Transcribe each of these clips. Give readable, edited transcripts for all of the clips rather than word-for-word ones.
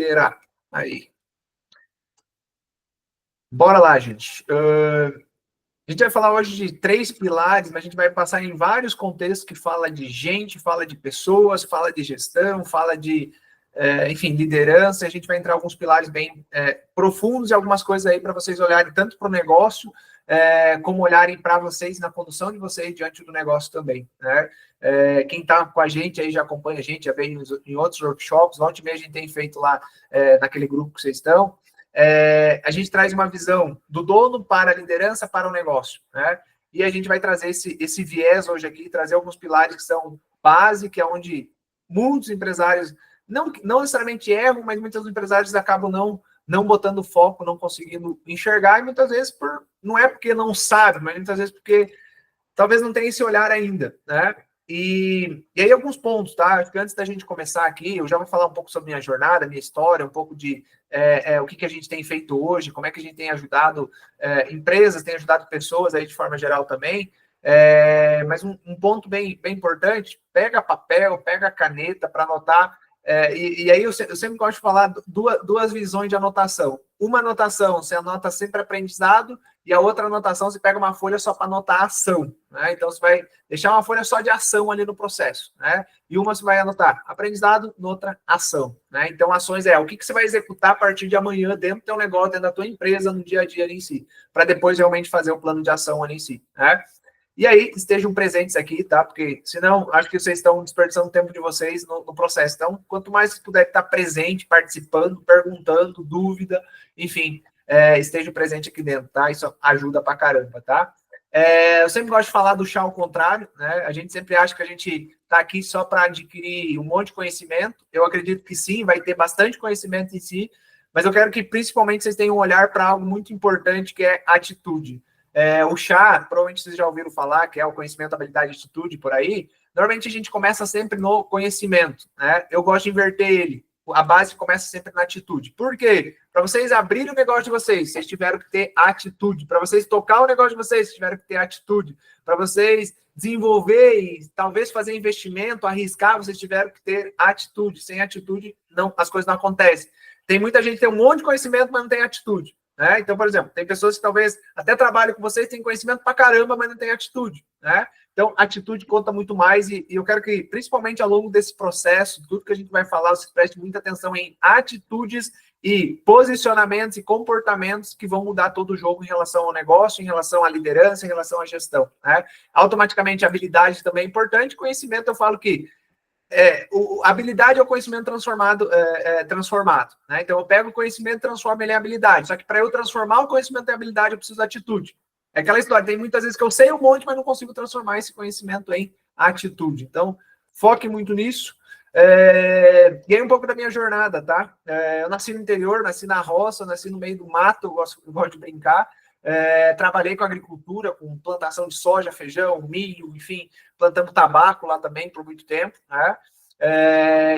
liderar. Aí. Bora lá, gente. A gente vai falar hoje de 3 pilares, mas a gente vai passar em vários contextos que fala de gente, fala de pessoas, fala de gestão, fala de, enfim, liderança. A gente vai entrar em alguns pilares bem profundos e algumas coisas aí para vocês olharem tanto para o negócio, como olharem para vocês na condução de vocês diante do negócio também, né? Quem está com a gente aí já acompanha a gente, já veio em outros workshops, ontem mesmo a gente tem feito lá naquele grupo que vocês estão. A gente traz uma visão do dono para a liderança para o negócio, né? E a gente vai trazer esse viés hoje aqui, trazer alguns pilares que são base, que é onde muitos empresários não necessariamente erram, mas muitos empresários acabam não botando foco, não conseguindo enxergar, e muitas vezes não é porque não sabe, mas muitas vezes porque talvez não tenha esse olhar ainda, né? E aí alguns pontos, tá? Acho que antes da gente começar aqui, eu já vou falar um pouco sobre minha jornada, minha história, um pouco de o que a gente tem feito hoje, como é que a gente tem ajudado empresas, tem ajudado pessoas aí de forma geral também. Mas um ponto bem importante, pega papel, pega caneta para anotar. E aí eu sempre gosto de falar duas visões de anotação. Uma anotação, você anota sempre aprendizado, e a outra anotação, você pega uma folha só para anotar ação, né? Então, você vai deixar uma folha só de ação ali no processo, né? E uma você vai anotar aprendizado, noutra ação, né? Então, ações o que você vai executar a partir de amanhã dentro do teu negócio, dentro da tua empresa, no dia a dia ali em si, para depois realmente fazer o plano de ação ali em si, né? E aí, estejam presentes aqui, tá? Porque, senão, acho que vocês estão desperdiçando o tempo de vocês no processo. Então, quanto mais você puder estar presente, participando, perguntando, dúvida, enfim, esteja presente aqui dentro, tá? Isso ajuda pra caramba, tá? Eu sempre gosto de falar do chá ao contrário, né? A gente sempre acha que a gente está aqui só para adquirir um monte de conhecimento. Eu acredito que sim, vai ter bastante conhecimento em si, mas eu quero que, principalmente, vocês tenham um olhar para algo muito importante, que é atitude. O chá, provavelmente vocês já ouviram falar, que é o conhecimento, habilidade e atitude por aí. Normalmente a gente começa sempre no conhecimento, né? Eu gosto de inverter ele. A base começa sempre na atitude. Por quê? Para vocês abrirem o negócio de vocês tiveram que ter atitude. Para vocês tocar o negócio de vocês tiveram que ter atitude. Para vocês desenvolver e talvez fazer investimento, arriscar, vocês tiveram que ter atitude. Sem atitude, não, as coisas não acontecem. Tem muita gente que tem um monte de conhecimento, mas não tem atitude. Né? Então, por exemplo, tem pessoas que talvez até trabalham com vocês, têm conhecimento pra caramba, mas não tem atitude, né? Então, atitude conta muito mais e eu quero que, principalmente ao longo desse processo, tudo que a gente vai falar, você preste muita atenção em atitudes e posicionamentos e comportamentos que vão mudar todo o jogo em relação ao negócio, em relação à liderança, em relação à gestão, né? Automaticamente, habilidade também é importante, conhecimento eu falo que habilidade é o conhecimento transformado, né? Então, eu pego o conhecimento e transformo ele em habilidade. Só que para eu transformar o conhecimento em habilidade, eu preciso de atitude. É aquela história, tem muitas vezes que eu sei um monte, mas não consigo transformar esse conhecimento em atitude. Então, foque muito nisso. E aí um pouco da minha jornada, tá? Eu nasci no interior, nasci na roça, nasci no meio do mato, eu gosto de brincar. Trabalhei com agricultura, com plantação de soja, feijão, milho, enfim, plantando tabaco lá também por muito tempo, né?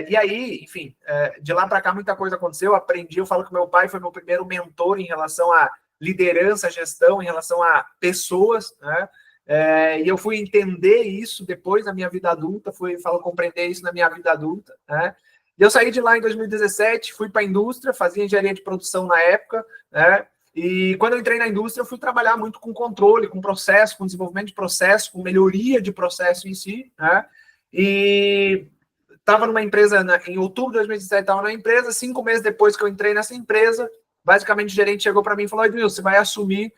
E aí, enfim, de lá para cá muita coisa aconteceu, aprendi, eu falo que meu pai foi meu primeiro mentor em relação a liderança, gestão, em relação a pessoas, né? E eu fui entender isso depois na minha vida adulta, compreender isso na minha vida adulta, né? E eu saí de lá em 2017, fui para a indústria, fazia engenharia de produção na época, né? E quando eu entrei na indústria, eu fui trabalhar muito com controle, com processo, com desenvolvimento de processo, com melhoria de processo em si, né? E estava numa empresa, em outubro de 2017, estava na empresa, 5 meses depois que eu entrei nessa empresa, basicamente o gerente chegou para mim e falou: Edmilson, você vai assumir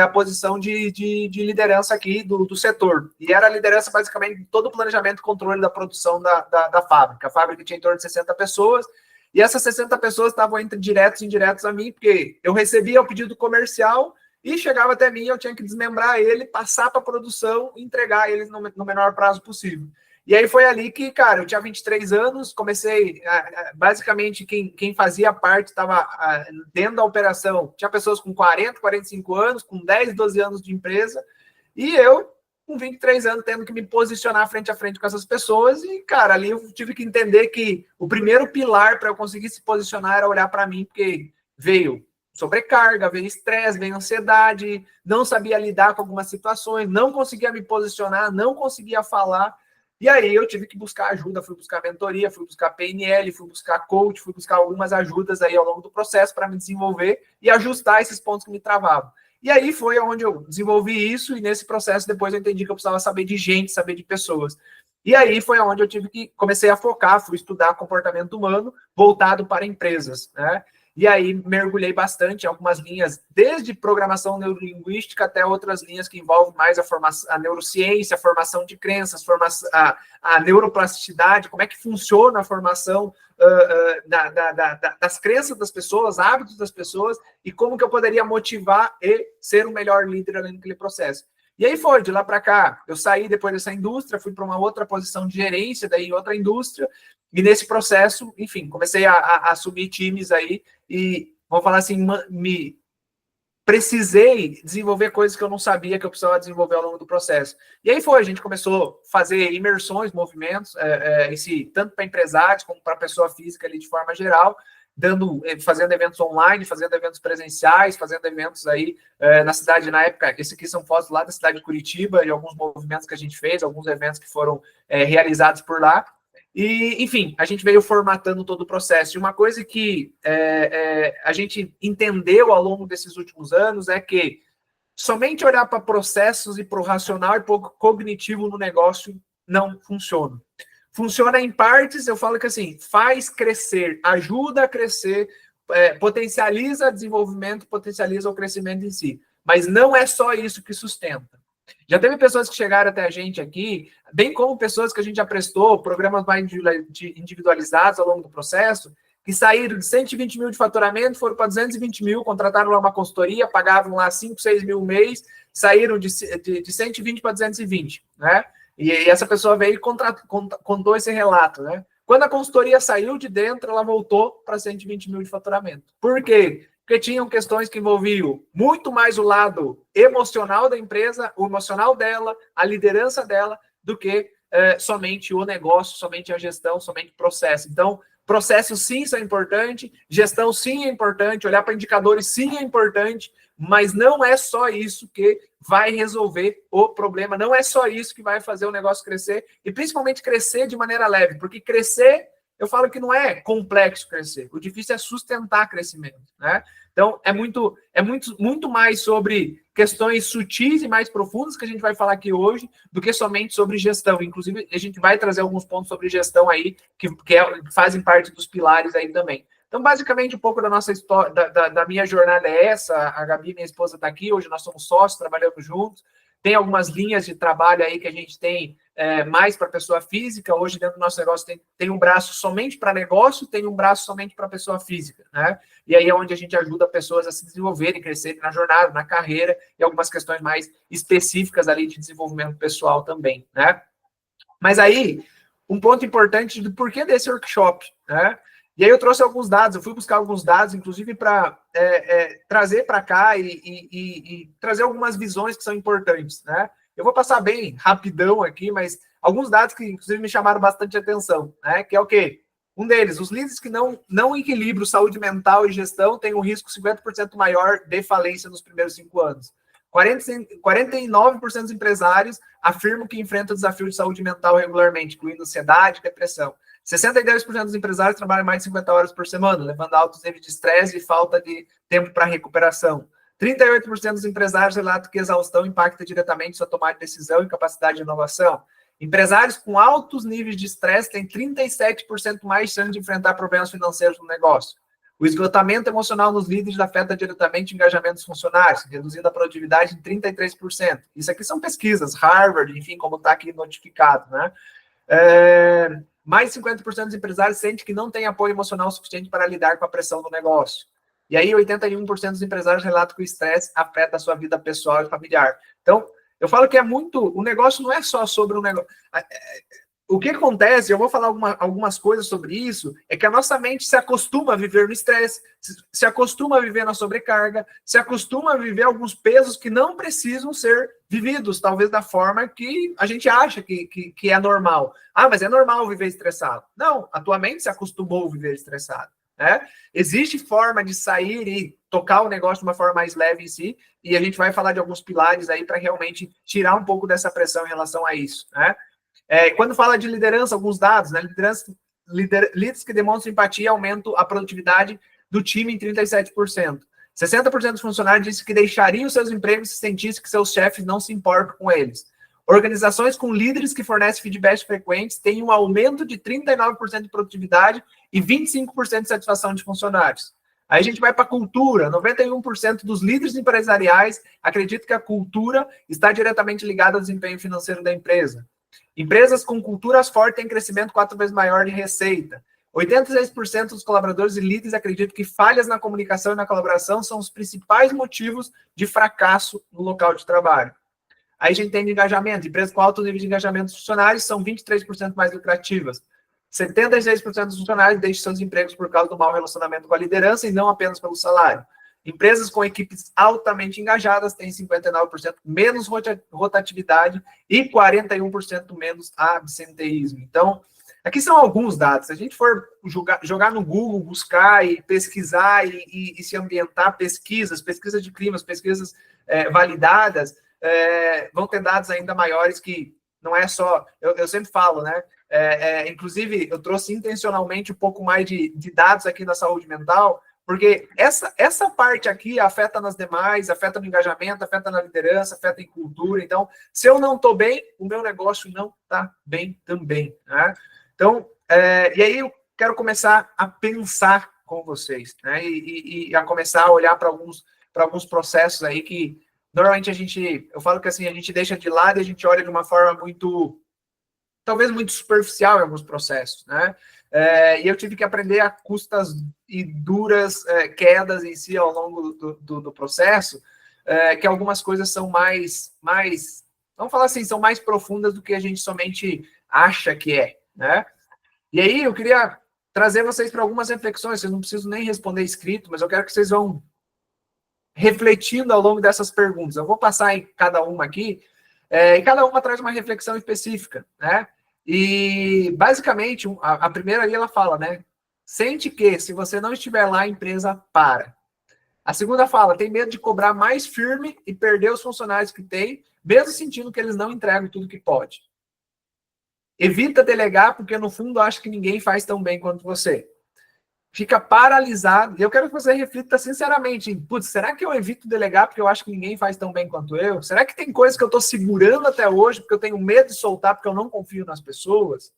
a posição de liderança aqui do setor. E era a liderança basicamente de todo o planejamento e controle da produção da fábrica. A fábrica tinha em torno de 60 pessoas, e essas 60 pessoas estavam entre diretos e indiretos a mim, porque eu recebia o pedido comercial e chegava até mim, eu tinha que desmembrar ele, passar para a produção e entregar ele no menor prazo possível. E aí foi ali que, cara, eu tinha 23 anos, comecei, basicamente, quem fazia parte estava dentro da operação, tinha pessoas com 40, 45 anos, com 10, 12 anos de empresa, e eu, com 23 anos, tendo que me posicionar frente a frente com essas pessoas, e, cara, ali eu tive que entender que o primeiro pilar para eu conseguir se posicionar era olhar para mim, porque veio sobrecarga, veio estresse, veio ansiedade, não sabia lidar com algumas situações, não conseguia me posicionar, não conseguia falar. E aí eu tive que buscar ajuda, fui buscar mentoria, fui buscar PNL, fui buscar coach, fui buscar algumas ajudas aí ao longo do processo para me desenvolver e ajustar esses pontos que me travavam. E aí foi onde eu desenvolvi isso, e nesse processo depois eu entendi que eu precisava saber de gente, saber de pessoas. E aí foi onde eu tive que comecei a focar, fui estudar comportamento humano voltado para empresas, né? E aí mergulhei bastante em algumas linhas, desde programação neurolinguística até outras linhas que envolvem mais a neurociência, a formação de crenças, a neuroplasticidade, como é que funciona a formação das crenças das pessoas, hábitos das pessoas, e como que eu poderia motivar e ser o melhor líder ali naquele processo. E aí foi, de lá para cá, eu saí depois dessa indústria, fui para uma outra posição de gerência, daí outra indústria, e nesse processo, enfim, comecei a assumir times aí, e, vamos falar assim, me precisei desenvolver coisas que eu não sabia que eu precisava desenvolver ao longo do processo. E aí foi, a gente começou a fazer imersões, movimentos, tanto para empresários como para pessoa física ali de forma geral, fazendo eventos online, fazendo eventos presenciais, fazendo eventos aí na cidade, na época, esse aqui são fotos lá da cidade de Curitiba, e alguns movimentos que a gente fez, alguns eventos que foram realizados por lá. E, enfim, a gente veio formatando todo o processo. E uma coisa que a gente entendeu ao longo desses últimos anos é que somente olhar para processos e para o racional e para o cognitivo no negócio não funciona. Funciona em partes, eu falo que assim, faz crescer, ajuda a crescer, potencializa o desenvolvimento, potencializa o crescimento em si. Mas não é só isso que sustenta. Já teve pessoas que chegaram até a gente aqui, bem como pessoas que a gente já prestou programas mais individualizados ao longo do processo, que saíram de 120 mil de faturamento, foram para 220 mil, contrataram lá uma consultoria, pagavam lá 5, 6 mil mês, saíram de 120 para 220, né? E essa pessoa veio e contou esse relato, né? Quando a consultoria saiu de dentro, ela voltou para 120 mil de faturamento. Por quê? Porque tinham questões que envolviam muito mais o lado emocional da empresa, o emocional dela, a liderança dela, do que somente o negócio, somente a gestão, somente o processo. Então, processo sim são importante, gestão sim é importante, olhar para indicadores sim é importante, mas não é só isso que vai resolver o problema, não é só isso que vai fazer o negócio crescer, e principalmente crescer de maneira leve, porque crescer, eu falo que não é complexo crescer, o difícil é sustentar crescimento, né? Então, é muito mais sobre questões sutis e mais profundas que a gente vai falar aqui hoje, do que somente sobre gestão. Inclusive, a gente vai trazer alguns pontos sobre gestão aí, que fazem parte dos pilares aí também. Então, basicamente, um pouco da nossa história, da minha jornada é essa. A Gabi, minha esposa, está aqui. Hoje nós somos sócios, trabalhamos juntos. Tem algumas linhas de trabalho aí que a gente tem mais para pessoa física. Hoje, dentro do nosso negócio, tem um braço somente para negócio, tem um braço somente para pessoa física, né? E aí é onde a gente ajuda pessoas a se desenvolverem, crescerem na jornada, na carreira, e algumas questões mais específicas ali de desenvolvimento pessoal também, né? Mas aí, um ponto importante do porquê desse workshop, né? E aí eu trouxe alguns dados, eu fui buscar alguns dados, inclusive para trazer para cá e trazer algumas visões que são importantes, né? Eu vou passar bem rapidão aqui, mas alguns dados que, inclusive, me chamaram bastante atenção, né? Que é o quê? Um deles, os líderes que não equilibram saúde mental e gestão têm um risco 50% maior de falência nos primeiros 5 anos. 49% dos empresários afirmam que enfrentam desafio de saúde mental regularmente, incluindo ansiedade e depressão. 62% dos empresários trabalham mais de 50 horas por semana, levando a altos níveis de estresse e falta de tempo para recuperação. 38% dos empresários relatam que exaustão impacta diretamente sua tomada de decisão e capacidade de inovação. Empresários com altos níveis de estresse têm 37% mais chance de enfrentar problemas financeiros no negócio. O esgotamento emocional nos líderes afeta diretamente o engajamento dos funcionários, reduzindo a produtividade em 33%. Isso aqui são pesquisas, Harvard, enfim, como está aqui notificado, né? Mais de 50% dos empresários sentem que não tem apoio emocional suficiente para lidar com a pressão do negócio. E aí, 81% dos empresários relatam que o estresse afeta a sua vida pessoal e familiar. Então, eu falo que o negócio não é só sobre o negócio. O que acontece, eu vou falar algumas coisas sobre isso, é que a nossa mente se acostuma a viver no estresse, se acostuma a viver na sobrecarga, se acostuma a viver alguns pesos que não precisam ser vividos, talvez da forma que a gente acha que é normal. Ah, mas é normal viver estressado. Não, a tua mente se acostumou a viver estressado. Né? Existe forma de sair e tocar o negócio de uma forma mais leve em si, e a gente vai falar de alguns pilares aí para realmente tirar um pouco dessa pressão em relação a isso, né? Quando fala de liderança, alguns dados, né? Líderes que demonstram empatia aumentam a produtividade do time em 37%. 60% dos funcionários dizem que deixariam seus empregos se sentissem que seus chefes não se importam com eles. Organizações com líderes que fornecem feedbacks frequentes têm um aumento de 39% de produtividade e 25% de satisfação de funcionários. Aí a gente vai para a cultura. 91% dos líderes empresariais acreditam que a cultura está diretamente ligada ao desempenho financeiro da empresa. Empresas com culturas fortes têm crescimento 4 vezes maior de receita. 86% dos colaboradores e líderes acreditam que falhas na comunicação e na colaboração são os principais motivos de fracasso no local de trabalho. Aí a gente tem engajamento. Empresas com alto nível de engajamento dos funcionários são 23% mais lucrativas. 76% dos funcionários deixam seus empregos por causa do mau relacionamento com a liderança e não apenas pelo salário. Empresas com equipes altamente engajadas têm 59% menos rotatividade e 41% menos absenteísmo. Então, aqui são alguns dados. Se a gente for jogar no Google, buscar e pesquisar e se ambientar pesquisas de climas, pesquisas validadas, vão ter dados ainda maiores que não é só... Eu sempre falo, né? Inclusive, eu trouxe intencionalmente um pouco mais de dados aqui na saúde mental, porque essa parte aqui afeta nas demais, afeta no engajamento, afeta na liderança, afeta em cultura. Então, se eu não estou bem, o meu negócio não está bem também, né? Então, e aí eu quero começar a pensar com vocês, né? E a começar a olhar para alguns processos aí que normalmente eu falo que assim, a gente deixa de lado e a gente olha de uma forma talvez muito superficial em alguns processos, né? E eu tive que aprender a custas e duras quedas em si ao longo do processo, que algumas coisas são mais, vamos falar assim, são mais profundas do que a gente somente acha que é, né? E aí eu queria trazer vocês para algumas reflexões, vocês não precisam nem responder escrito, mas eu quero que vocês vão refletindo ao longo dessas perguntas. Eu vou passar em cada uma aqui, e cada uma traz uma reflexão específica, né? E, basicamente, a primeira ali, ela fala, né? Sente que, se você não estiver lá, a empresa para. A segunda fala, tem medo de cobrar mais firme e perder os funcionários que tem, mesmo sentindo que eles não entregam tudo que pode. Evita delegar, porque, no fundo, acha que ninguém faz tão bem quanto você. Fica paralisado. E eu quero que você reflita sinceramente. Putz, será que eu evito delegar porque eu acho que ninguém faz tão bem quanto eu? Será que tem coisas que eu estou segurando até hoje porque eu tenho medo de soltar, porque eu não confio nas pessoas?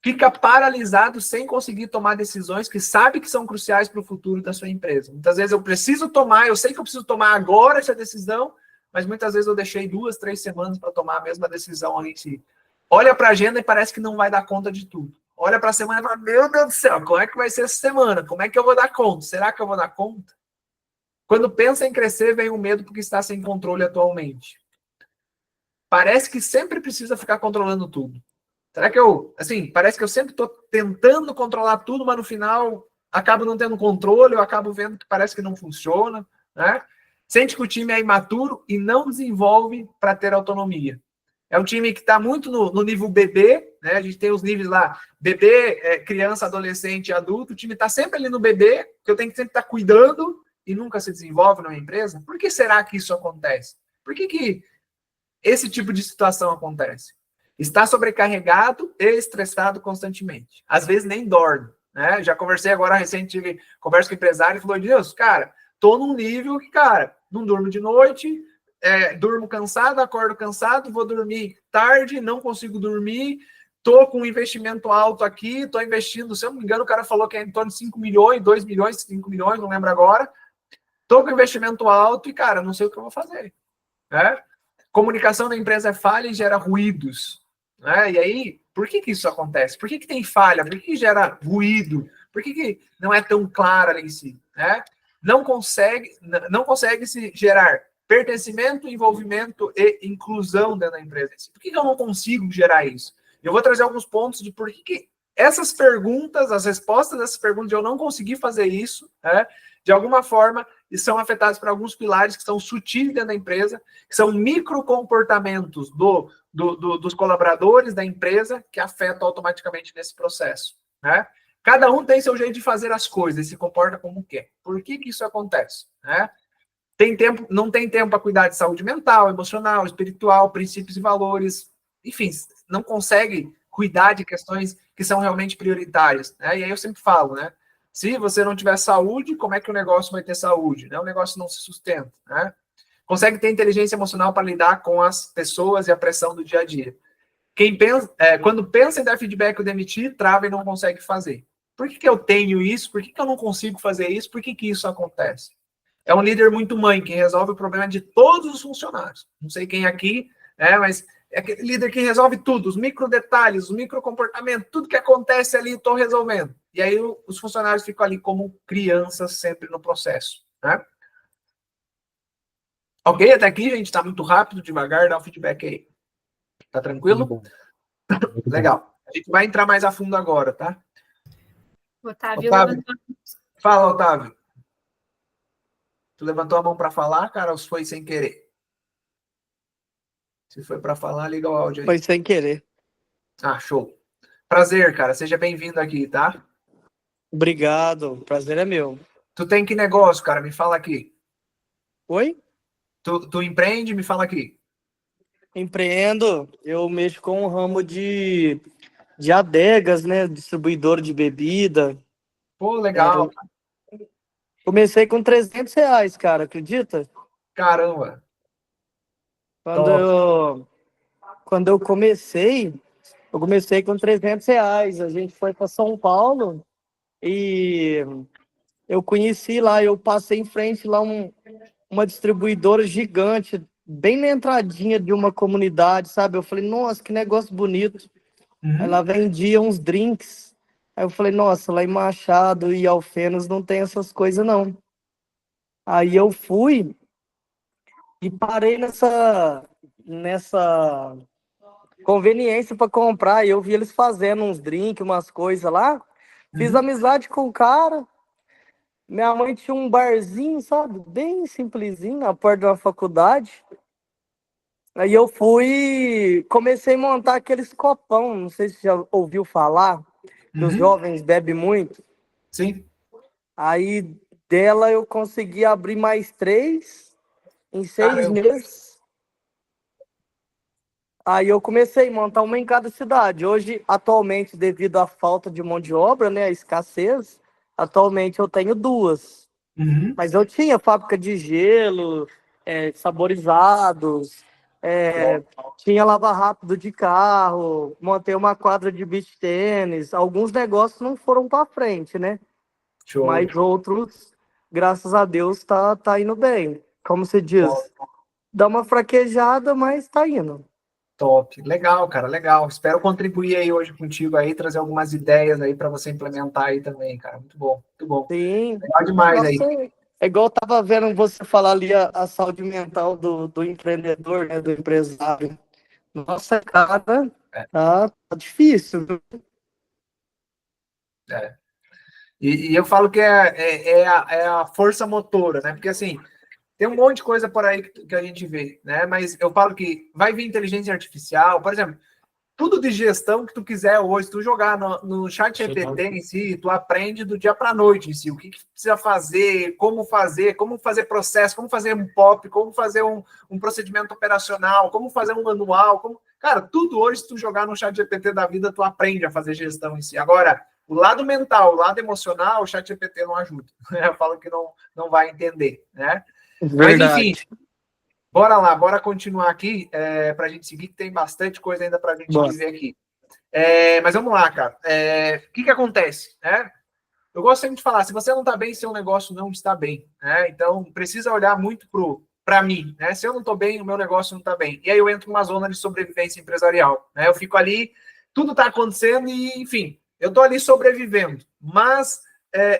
Fica paralisado sem conseguir tomar decisões que sabe que são cruciais para o futuro da sua empresa. Muitas vezes eu preciso tomar, eu sei que eu preciso tomar agora essa decisão, mas muitas vezes eu deixei 2, 3 semanas para tomar a mesma decisão ali em si. Olha para a agenda e parece que não vai dar conta de tudo. Olha para a semana e fala, meu Deus do céu, como é que vai ser essa semana? Como é que eu vou dar conta? Será que eu vou dar conta? Quando pensa em crescer, vem o medo porque está sem controle atualmente. Parece que sempre precisa ficar controlando tudo. Será que parece que eu sempre estou tentando controlar tudo, mas no final acabo não tendo controle, eu acabo vendo que parece que não funciona, né? Sente que o time é imaturo e não desenvolve para ter autonomia. É um time que está muito no nível bebê, né? A gente tem os níveis lá, bebê, criança, adolescente, adulto. O time está sempre ali no bebê, que eu tenho que sempre estar cuidando e nunca se desenvolve numa empresa. Por que será que isso acontece? Por que esse tipo de situação acontece? Está sobrecarregado e estressado constantemente. Às vezes nem dorme, né? Já conversei agora recente, tive conversa com o empresário e falou, Deus, cara, tô num nível que, cara, não durmo de noite, durmo cansado, acordo cansado, vou dormir tarde, não consigo dormir, tô com um investimento alto aqui, tô investindo, se eu não me engano, o cara falou que é em torno de 5 milhões, 2 milhões, 5 milhões, não lembro agora. Tô com investimento alto e, cara, não sei o que eu vou fazer, né? Comunicação da empresa é falha e gera ruídos, né? E aí, por que isso acontece? Por que tem falha? Por que gera ruído? Por que não é tão clara em si, né? Não consegue se gerar pertencimento, envolvimento e inclusão dentro da empresa. Por que eu não consigo gerar isso? Eu vou trazer alguns pontos de por que essas perguntas, as respostas dessas perguntas, de eu não conseguir fazer isso, né, de alguma forma, são afetadas por alguns pilares que são sutis dentro da empresa, que são microcomportamentos dos colaboradores da empresa que afetam automaticamente nesse processo, né? Cada um tem seu jeito de fazer as coisas e se comporta como quer. Por que isso acontece, né? Não tem tempo para cuidar de saúde mental, emocional, espiritual, princípios e valores. Enfim, não consegue cuidar de questões que são realmente prioritárias, né? E aí eu sempre falo, né? Se você não tiver saúde, como é que o negócio vai ter saúde? Né? O negócio não se sustenta, né? Consegue ter inteligência emocional para lidar com as pessoas e a pressão do dia a dia. Quem pensa, quando pensa em dar feedback ou demitir, trava e não consegue fazer. Por que eu tenho isso? Por que eu não consigo fazer isso? Por que isso acontece? É um líder muito mãe, que resolve o problema de todos os funcionários. Não sei quem aqui, mas é aquele líder que resolve tudo, os micro detalhes, o micro comportamento, tudo que acontece ali, estou resolvendo. E aí os funcionários ficam ali como crianças sempre no processo, né? Ok, até aqui, gente, está muito rápido, devagar, dá o feedback aí. Tá tranquilo? Bom. Legal. A gente vai entrar mais a fundo agora, tá? Otávio, Otávio. Fala, Otávio. Tu levantou a mão para falar, cara, ou foi sem querer? Se foi para falar, liga o áudio aí. Foi sem querer. Ah, show. Prazer, cara. Seja bem-vindo aqui, tá? Obrigado, prazer é meu. Tu tem que negócio, cara? Me fala aqui. Oi? Tu empreende? Me fala aqui. Empreendo, eu mexo com o ramo de adegas, né? Distribuidor de bebida. Pô, legal. Comecei com R$ 300, cara, acredita? Caramba. Quando Top. eu, quando eu comecei com R$ 300. A gente foi para São Paulo e eu conheci lá, eu passei em frente lá uma distribuidora gigante, bem na entradinha de uma comunidade, sabe? Eu falei, nossa, que negócio bonito. Ela vendia uns drinks. Aí eu falei, nossa, lá em Machado e Alfenas não tem essas coisas, não. Aí eu fui e parei nessa conveniência para comprar. E eu vi eles fazendo uns drinks, umas coisas lá. Fiz amizade com o cara. Minha mãe tinha um barzinho, sabe? Bem simplesinho, na porta de uma faculdade. Aí eu fui, comecei a montar aqueles copão, não sei se já ouviu falar, que os jovens bebem muito. Sim. Aí dela eu consegui abrir mais 3 em 6 meses. Aí eu comecei a montar uma em cada cidade. Hoje, atualmente, devido à falta de mão de obra, né, a escassez, atualmente eu tenho 2. Mas eu tinha fábrica de gelo, saborizados, tinha lava rápido de carro, montei uma quadra de beach tênis. Alguns negócios não foram para frente, né? Show. Mas outros, graças a Deus, tá indo bem. Como se diz, dá uma fraquejada, mas tá indo. Top. Legal, cara, legal. Espero contribuir aí hoje contigo aí, trazer algumas ideias aí para você implementar aí também, cara. Muito bom, muito bom. Sim. Legal demais Nossa, aí. é igual eu tava vendo você falar ali a saúde mental do empreendedor, né, do empresário. Nossa, cara, tá difícil, viu? É. E eu falo que é a força motora, né? Porque assim, tem um monte de coisa por aí que a gente vê, né? Mas eu falo que vai vir inteligência artificial, por exemplo, tudo de gestão que tu quiser hoje, tu jogar no chat GPT em si, tu aprende do dia para a noite em si, o que precisa fazer, como fazer processo, como fazer um POP, como fazer um procedimento operacional, como fazer um manual, cara, tudo hoje, se tu jogar no chat GPT da vida, tu aprende a fazer gestão em si. Agora, o lado mental, o lado emocional, o chat GPT não ajuda. Eu falo que não vai entender, né? Mas, enfim, Verdade. bora lá, bora continuar aqui para a gente seguir, que tem bastante coisa ainda para a gente dizer aqui. Mas vamos lá, cara. O que acontece? Né? Eu gosto sempre de falar, se você não está bem, seu negócio não está bem. Né? Então, precisa olhar muito para mim. Né? Se eu não estou bem, o meu negócio não está bem. E aí eu entro numa zona de sobrevivência empresarial. Né? Eu fico ali, tudo está acontecendo e, enfim, eu estou ali sobrevivendo. Mas,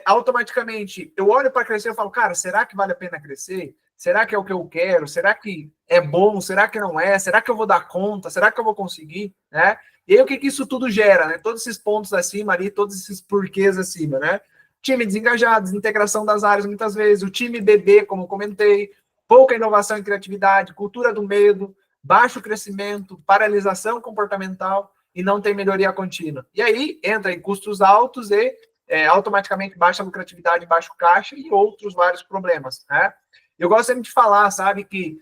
automaticamente, eu olho para crescer e falo, cara, será que vale a pena crescer? Será que é o que eu quero? Será que é bom? Será que não é? Será que eu vou dar conta? Será que eu vou conseguir? Né? E aí o que isso tudo gera? Né? Todos esses pontos acima ali, todos esses porquês acima, né? Time desengajado, desintegração das áreas muitas vezes, o time bebê, como comentei, pouca inovação e criatividade, cultura do medo, baixo crescimento, paralisação comportamental e não tem melhoria contínua. E aí entra em custos altos e automaticamente baixa lucratividade, baixo caixa e outros vários problemas, né? Eu gosto sempre de falar, sabe, que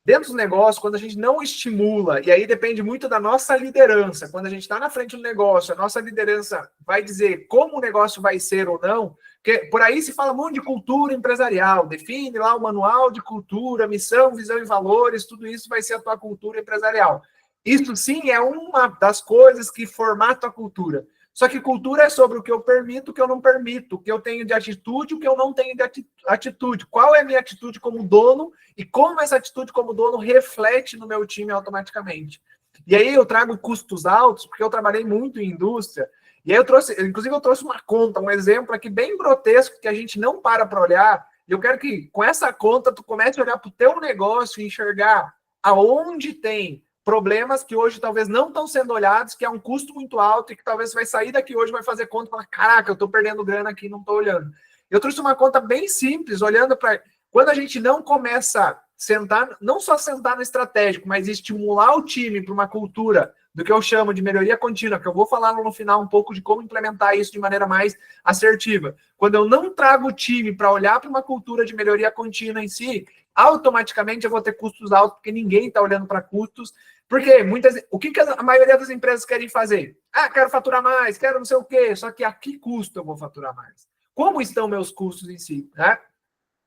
Dentro do negócio, quando a gente não estimula, e aí depende muito da nossa liderança, quando a gente está na frente do negócio, a nossa liderança vai dizer como o negócio vai ser ou não, porque por aí se fala muito de cultura empresarial, define lá o manual de cultura, missão, visão e valores, tudo isso vai ser a tua cultura empresarial. Isso sim é uma das coisas que formata a cultura. Só que cultura é sobre o que eu permito, o que eu não permito, o que eu tenho de atitude, o que eu não tenho de atitude. Qual é a minha atitude como dono e como essa atitude como dono reflete no meu time automaticamente. E aí eu trago custos altos, porque eu trabalhei muito em indústria, e aí eu trouxe uma conta, um exemplo aqui bem grotesco, que a gente não para olhar, e eu quero que com essa conta tu comece a olhar para o teu negócio e enxergar aonde tem problemas que hoje talvez não estão sendo olhados, que é um custo muito alto e que talvez você vai sair daqui hoje, vai fazer conta e falar, caraca, eu estou perdendo grana aqui, não estou olhando. Eu trouxe uma conta bem simples, olhando para... Quando a gente não começa a sentar, não só sentar no estratégico, mas estimular o time para uma cultura do que eu chamo de melhoria contínua, que eu vou falar no final um pouco de como implementar isso de maneira mais assertiva. Quando eu não trago o time para olhar para uma cultura de melhoria contínua em si, automaticamente eu vou ter custos altos, porque ninguém está olhando para custos. Porque o que a maioria das empresas querem fazer? Ah, quero faturar mais, quero não sei o quê, só que a que custo eu vou faturar mais? Como estão meus custos em si? Né?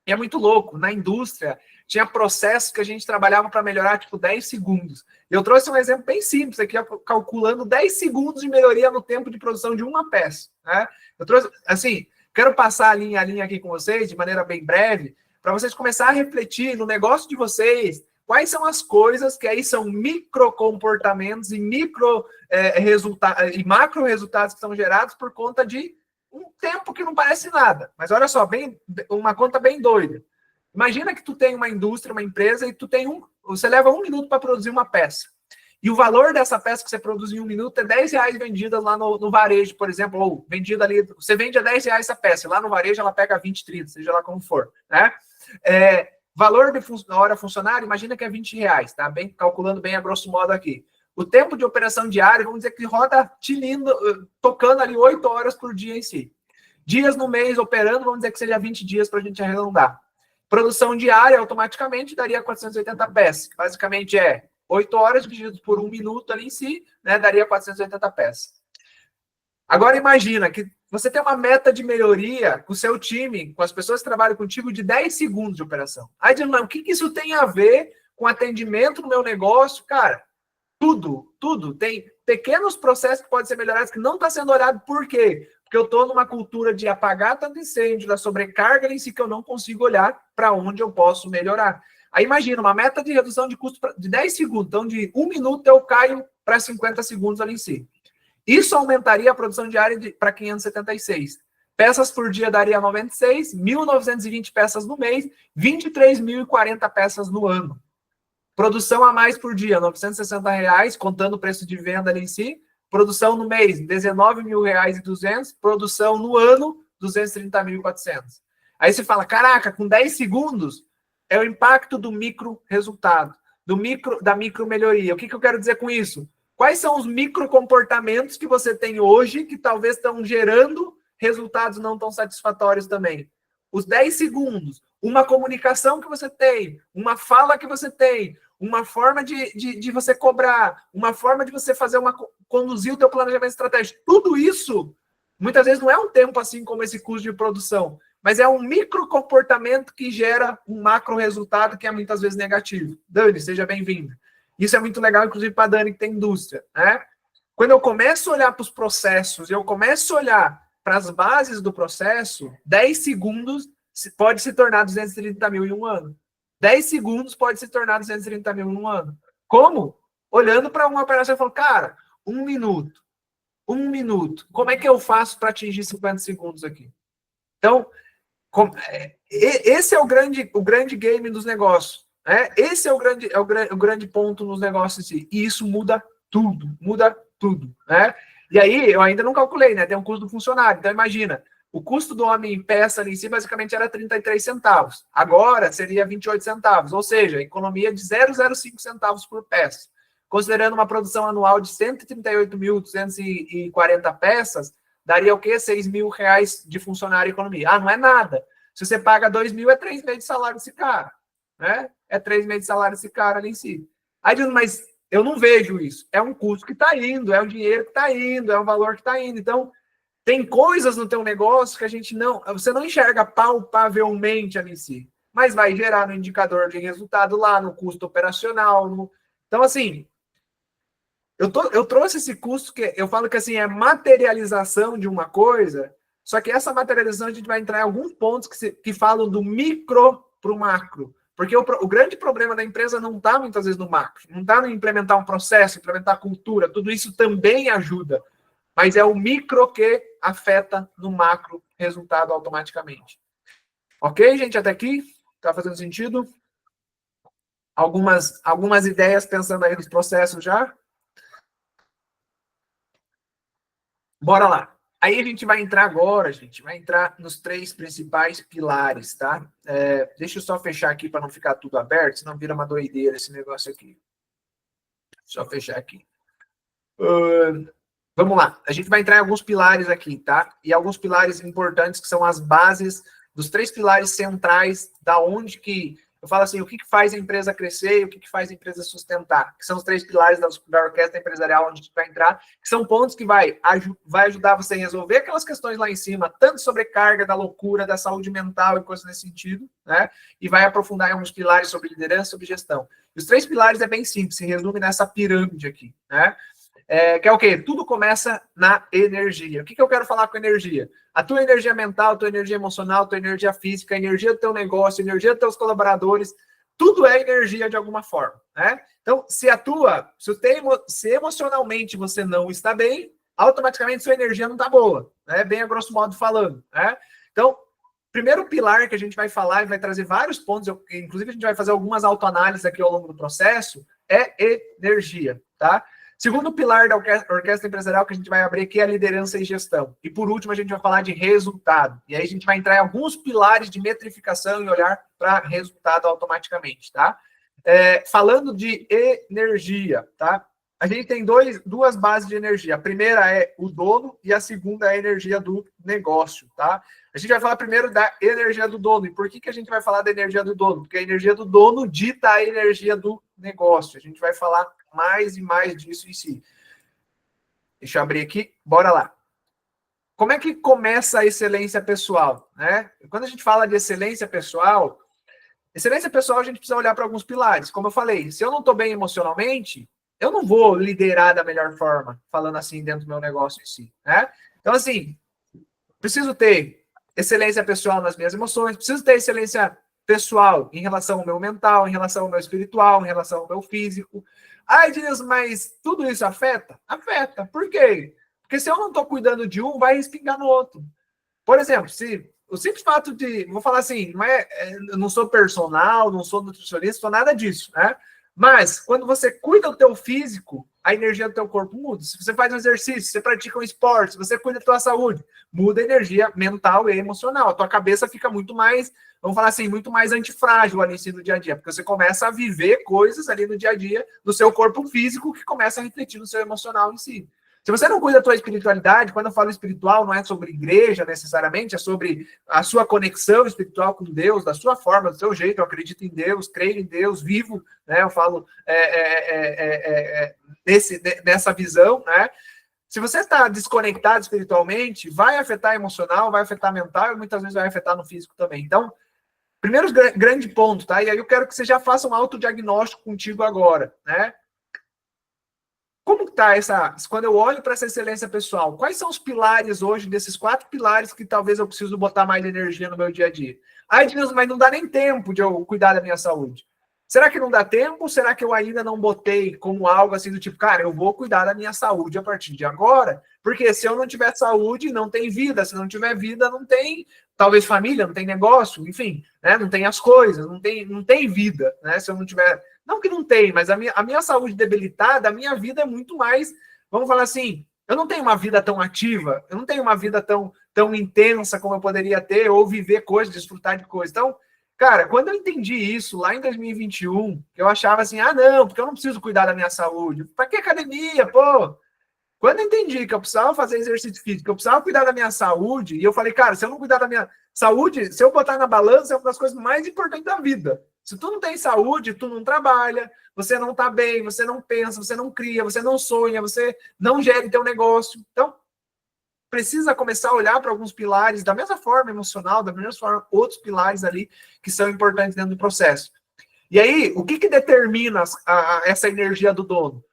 E é muito louco. Na indústria, tinha processos que a gente trabalhava para melhorar, tipo, 10 segundos. Eu trouxe um exemplo bem simples aqui, calculando 10 segundos de melhoria no tempo de produção de uma peça. Né? Eu trouxe, assim, quero passar a linha aqui com vocês, de maneira bem breve, para vocês começarem a refletir no negócio de vocês, quais são as coisas que aí são micro comportamentos e resultados e macro resultados que são gerados por conta de um tempo que não parece nada. Mas olha só, uma conta bem doida. Imagina que tu tem uma indústria, uma empresa, e você leva 1 minuto para produzir uma peça. E o valor dessa peça que você produz em 1 minuto é R$10 vendida lá no varejo, por exemplo, ou vendida ali, você vende a R$10 essa peça, lá no varejo ela pega 20, 30, seja lá como for, né? Valor de hora funcionário, imagina que é R$20, tá? Calculando bem a grosso modo aqui. O tempo de operação diária, vamos dizer que roda tocando ali 8 horas por dia em si. Dias no mês operando, vamos dizer que seja 20 dias para a gente arredondar. Produção diária, automaticamente, daria 480 peças. Basicamente 8 horas dividido por 1 minuto ali em si, né? Daria 480 peças. Agora imagina que você tem uma meta de melhoria com o seu time, com as pessoas que trabalham contigo, de 10 segundos de operação. Aí diz, não, o que isso tem a ver com atendimento no meu negócio? Cara, tudo. Tem pequenos processos que podem ser melhorados que não está sendo olhado. Por quê? Porque eu estou numa cultura de apagar tanto incêndio, da sobrecarga em si, que eu não consigo olhar para onde eu posso melhorar. Aí imagina, uma meta de redução de custo de 10 segundos. Então, de 1 minuto eu caio para 50 segundos ali em si. Isso aumentaria a produção diária para 576. Peças por dia daria 96, 1.920 peças no mês, 23.040 peças no ano. Produção a mais por dia, R$960, contando o preço de venda ali em si. Produção no mês, R$19.200. Produção no ano, R$230.400. Aí você fala, caraca, com 10 segundos é o impacto do micro resultado, da micro melhoria. O que eu quero dizer com isso? Quais são os micro comportamentos que você tem hoje que talvez estão gerando resultados não tão satisfatórios também? Os 10 segundos, uma comunicação que você tem, uma fala que você tem, uma forma de você cobrar, uma forma de você conduzir o teu planejamento estratégico. Tudo isso, muitas vezes, não é um tempo assim como esse custo de produção, mas é um micro comportamento que gera um macro resultado que é muitas vezes negativo. Dani, seja bem-vindo. Isso é muito legal, inclusive, para a Dani, que tem indústria. Né? Quando eu começo a olhar para os processos, eu começo a olhar para as bases do processo, 10 segundos pode se tornar 230 mil em um ano. 10 segundos pode se tornar 230 mil em um ano. Como? Olhando para uma operação e falando, cara, 1 minuto. Como é que eu faço para atingir 50 segundos aqui? Então, esse é o grande game dos negócios. Esse é o grande ponto nos negócios em si. E isso muda tudo. Né? E aí, eu ainda não calculei, né? Tem um custo do funcionário. Então, imagina, o custo do homem em peça ali em si, basicamente, era 33 centavos. Agora, seria 28 centavos. Ou seja, economia de 0,05 centavos por peça. Considerando uma produção anual de 138.240 peças, daria o quê? R$6.000 de funcionário e economia. Ah, não é nada. Se você paga 2.000, é 3 meses de salário desse cara. né? É 3 meses de salário desse cara ali em si. Aí diz, mas eu não vejo isso. É um custo que está indo, é um dinheiro que está indo, é um valor que está indo. Então, tem coisas no teu negócio que a gente você não enxerga palpavelmente ali em si, mas vai gerar no indicador de resultado lá, no custo operacional. Então, assim, eu trouxe esse custo que eu falo que assim é materialização de uma coisa, só que essa materialização a gente vai entrar em alguns pontos que falam do micro para o macro. Porque o grande problema da empresa não está muitas vezes no macro, não está no implementar um processo, implementar cultura, tudo isso também ajuda. Mas é o micro que afeta no macro resultado automaticamente. Ok, gente? Até aqui? Tá fazendo sentido? Algumas ideias pensando aí nos processos já? Bora lá. Aí a gente vai entrar agora, gente. Vai entrar nos 3 principais pilares, tá? Deixa eu só fechar aqui para não ficar tudo aberto, senão vira uma doideira esse negócio aqui. Só fechar aqui. Vamos lá, a gente vai entrar em alguns pilares aqui, tá? E alguns pilares importantes que são as bases dos 3 pilares centrais da onde que eu falo assim, o que faz a empresa crescer e o que faz a empresa sustentar, que são os 3 pilares da orquestra empresarial onde a gente vai entrar, que são pontos que vai ajudar você a resolver aquelas questões lá em cima, tanto sobrecarga, da loucura, da saúde mental e coisas nesse sentido, né? E vai aprofundar em alguns pilares sobre liderança e sobre gestão. E os 3 pilares é bem simples, se resume nessa pirâmide aqui, né? Que é o quê? Tudo começa na energia. O que eu quero falar com energia? A tua energia mental, a tua energia emocional, a tua energia física, a energia do teu negócio, a energia dos teus colaboradores, tudo é energia de alguma forma, né? Então, se emocionalmente você não está bem, automaticamente sua energia não está boa, né? Bem a grosso modo falando, né? Então, primeiro pilar que a gente vai falar e vai trazer vários pontos, inclusive a gente vai fazer algumas autoanálises aqui ao longo do processo, é energia, tá? Segundo pilar da orquestra empresarial que a gente vai abrir aqui é a liderança e gestão. E por último, a gente vai falar de resultado. E aí a gente vai entrar em alguns pilares de metrificação e olhar para resultado automaticamente, tá? Falando de energia, tá? A gente tem duas bases de energia. A primeira é o dono e a segunda é a energia do negócio, tá? A gente vai falar primeiro da energia do dono. E por que a gente vai falar da energia do dono? Porque a energia do dono dita a energia do negócio. A gente vai falar mais e mais disso em si. Deixa eu abrir aqui. Bora lá. Como é que começa a excelência pessoal, né? Quando a gente fala de excelência pessoal a gente precisa olhar para alguns pilares. Como eu falei, se eu não estou bem emocionalmente, eu não vou liderar da melhor forma, falando assim, dentro do meu negócio em si, né? Então, assim, preciso ter excelência pessoal nas minhas emoções, preciso ter excelência pessoal em relação ao meu mental, em relação ao meu espiritual, em relação ao meu físico. Ai, Dias, mas tudo isso afeta? Afeta. Por quê? Porque se eu não estou cuidando de um, vai respingar no outro. Por exemplo, se o simples fato de, vou falar assim, eu não sou personal, não sou nutricionista, sou nada disso, né? Mas quando você cuida do teu físico, a energia do teu corpo muda. Se você faz um exercício, se você pratica um esporte, se você cuida da tua saúde, muda a energia mental e emocional. A tua cabeça fica muito mais, vamos falar assim, muito mais antifrágil ali no dia a dia, porque você começa a viver coisas ali no dia a dia do seu corpo físico que começa a refletir no seu emocional em si. Se você não cuida da tua espiritualidade, quando eu falo espiritual, não é sobre igreja necessariamente, é sobre a sua conexão espiritual com Deus, da sua forma, do seu jeito. Eu acredito em Deus, creio em Deus, vivo, né? Eu falo nessa visão, né? Se você está desconectado espiritualmente, vai afetar emocional, vai afetar mental e muitas vezes vai afetar no físico também. Então, primeiro grande ponto, tá? E aí eu quero que você já faça um autodiagnóstico contigo agora, né? Como está quando eu olho para essa excelência pessoal, quais são os pilares hoje, desses 4 pilares que talvez eu preciso botar mais energia no meu dia a dia? Ai, Deus, mas não dá nem tempo de eu cuidar da minha saúde. Será que não dá tempo ou será que eu ainda não botei como algo assim do tipo, cara, eu vou cuidar da minha saúde a partir de agora? Porque se eu não tiver saúde, não tem vida. Se não tiver vida, não tem, talvez família, não tem negócio, enfim, né? Não tem as coisas, não tem vida, né? Se eu não tiver... Não que não tem, mas a minha saúde debilitada, a minha vida é muito mais, vamos falar assim, eu não tenho uma vida tão ativa, eu não tenho uma vida tão intensa como eu poderia ter, ou viver coisas, desfrutar de coisas. Então, cara, quando eu entendi isso lá em 2021, eu achava assim, não, porque eu não preciso cuidar da minha saúde. Para que academia, pô? Quando eu entendi que eu precisava fazer exercício físico, que eu precisava cuidar da minha saúde, e eu falei, cara, se eu não cuidar da minha saúde, se eu botar na balança, é uma das coisas mais importantes da vida. Se tu não tem saúde, tu não trabalha, você não tá bem, você não pensa, você não cria, você não sonha, você não gere teu negócio. Então, precisa começar a olhar para alguns pilares, da mesma forma emocional, da mesma forma, outros pilares ali que são importantes dentro do processo. E aí, o que determina essa energia do dono?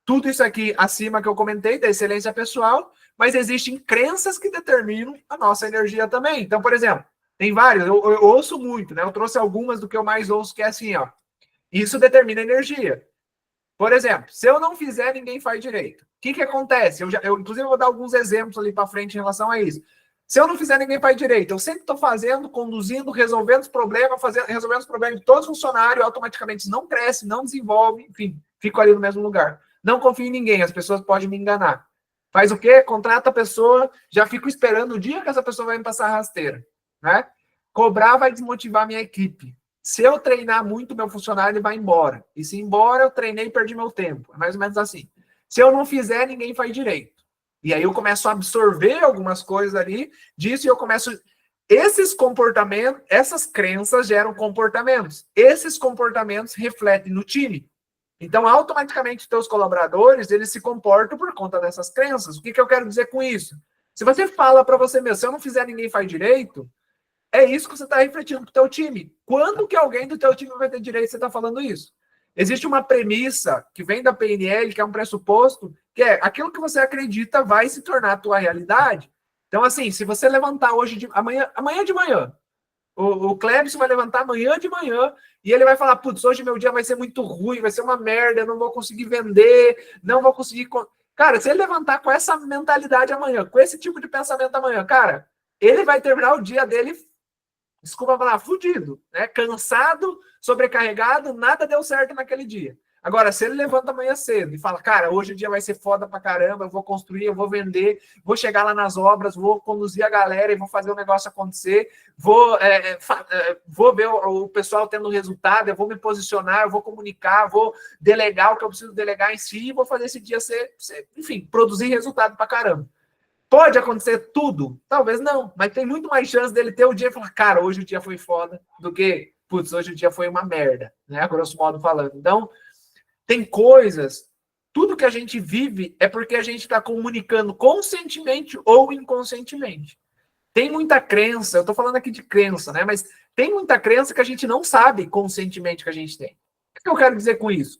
Tudo isso aqui acima que eu comentei, da excelência pessoal, mas existem crenças que determinam a nossa energia também. Então, por exemplo, tem vários, eu ouço muito, né? Eu trouxe algumas do que eu mais ouço, que é assim, ó. Isso determina a energia. Por exemplo, se eu não fizer, ninguém faz direito. O que acontece? Eu inclusive, vou dar alguns exemplos ali para frente em relação a isso. Se eu não fizer, ninguém faz direito. Eu sempre estou fazendo, conduzindo, resolvendo os problemas, resolvendo os problemas de todos os funcionários, automaticamente não cresce, não desenvolve, enfim, fico ali no mesmo lugar. Não confio em ninguém, as pessoas podem me enganar. Faz o quê? Contrata a pessoa, já fico esperando o dia que essa pessoa vai me passar a rasteira, né? Cobrar vai desmotivar a minha equipe. Se eu treinar muito, meu funcionário ele vai embora. E se embora, eu treinei e perdi meu tempo. É mais ou menos assim. Se eu não fizer, ninguém faz direito. E aí eu começo a absorver algumas coisas ali disso e eu começo... Esses comportamentos, essas crenças geram comportamentos. Esses comportamentos refletem no time. Então, automaticamente, teus colaboradores, eles se comportam por conta dessas crenças. O que eu quero dizer com isso? Se você fala para você mesmo, se eu não fizer, ninguém faz direito, é isso que você está refletindo para o teu time. Quando que alguém do teu time vai ter direito, você está falando isso? Existe uma premissa que vem da PNL, que é um pressuposto, que é aquilo que você acredita vai se tornar a tua realidade. Então, assim, se você levantar hoje, amanhã de manhã, o Clebson vai levantar amanhã de manhã e ele vai falar, putz, hoje meu dia vai ser muito ruim, vai ser uma merda, eu não vou conseguir vender, não vou conseguir... Cara, se ele levantar com essa mentalidade amanhã, com esse tipo de pensamento amanhã, cara, ele vai terminar o dia dele, desculpa falar, fudido, né? Cansado, sobrecarregado, nada deu certo naquele dia. Agora, se ele levanta amanhã cedo e fala, cara, hoje o dia vai ser foda pra caramba, eu vou construir, eu vou vender, vou chegar lá nas obras, vou conduzir a galera e vou fazer o negócio acontecer, vou ver o pessoal tendo resultado, eu vou me posicionar, eu vou comunicar, vou delegar o que eu preciso delegar em si e vou fazer esse dia enfim, produzir resultado pra caramba. Pode acontecer tudo? Talvez não, mas tem muito mais chance dele ter o dia e falar, cara, hoje o dia foi foda, do que, putz, hoje o dia foi uma merda, né? Grosso modo falando. Então, tem coisas, tudo que a gente vive é porque a gente está comunicando conscientemente ou inconscientemente. Tem muita crença, eu estou falando aqui de crença, né? Mas tem muita crença que a gente não sabe conscientemente que a gente tem. O que eu quero dizer com isso?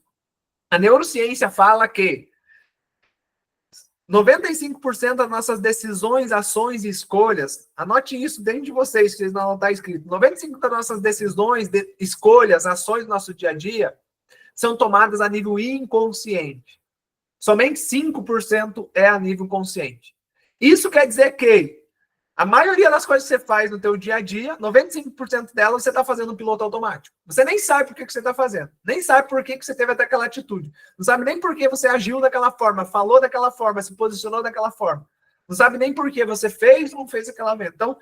A neurociência fala que 95% das nossas decisões, ações e escolhas, anote isso dentro de vocês, se não está escrito, 95% das nossas decisões, escolhas, ações do nosso dia a dia, são tomadas a nível inconsciente. Somente 5% é a nível consciente. Isso quer dizer que a maioria das coisas que você faz no teu dia a dia, 95% delas você está fazendo um piloto automático. Você nem sabe por que você está fazendo. Nem sabe por que você teve até aquela atitude. Não sabe nem por que você agiu daquela forma, falou daquela forma, se posicionou daquela forma. Não sabe nem por que você fez ou não fez aquela vez. Então,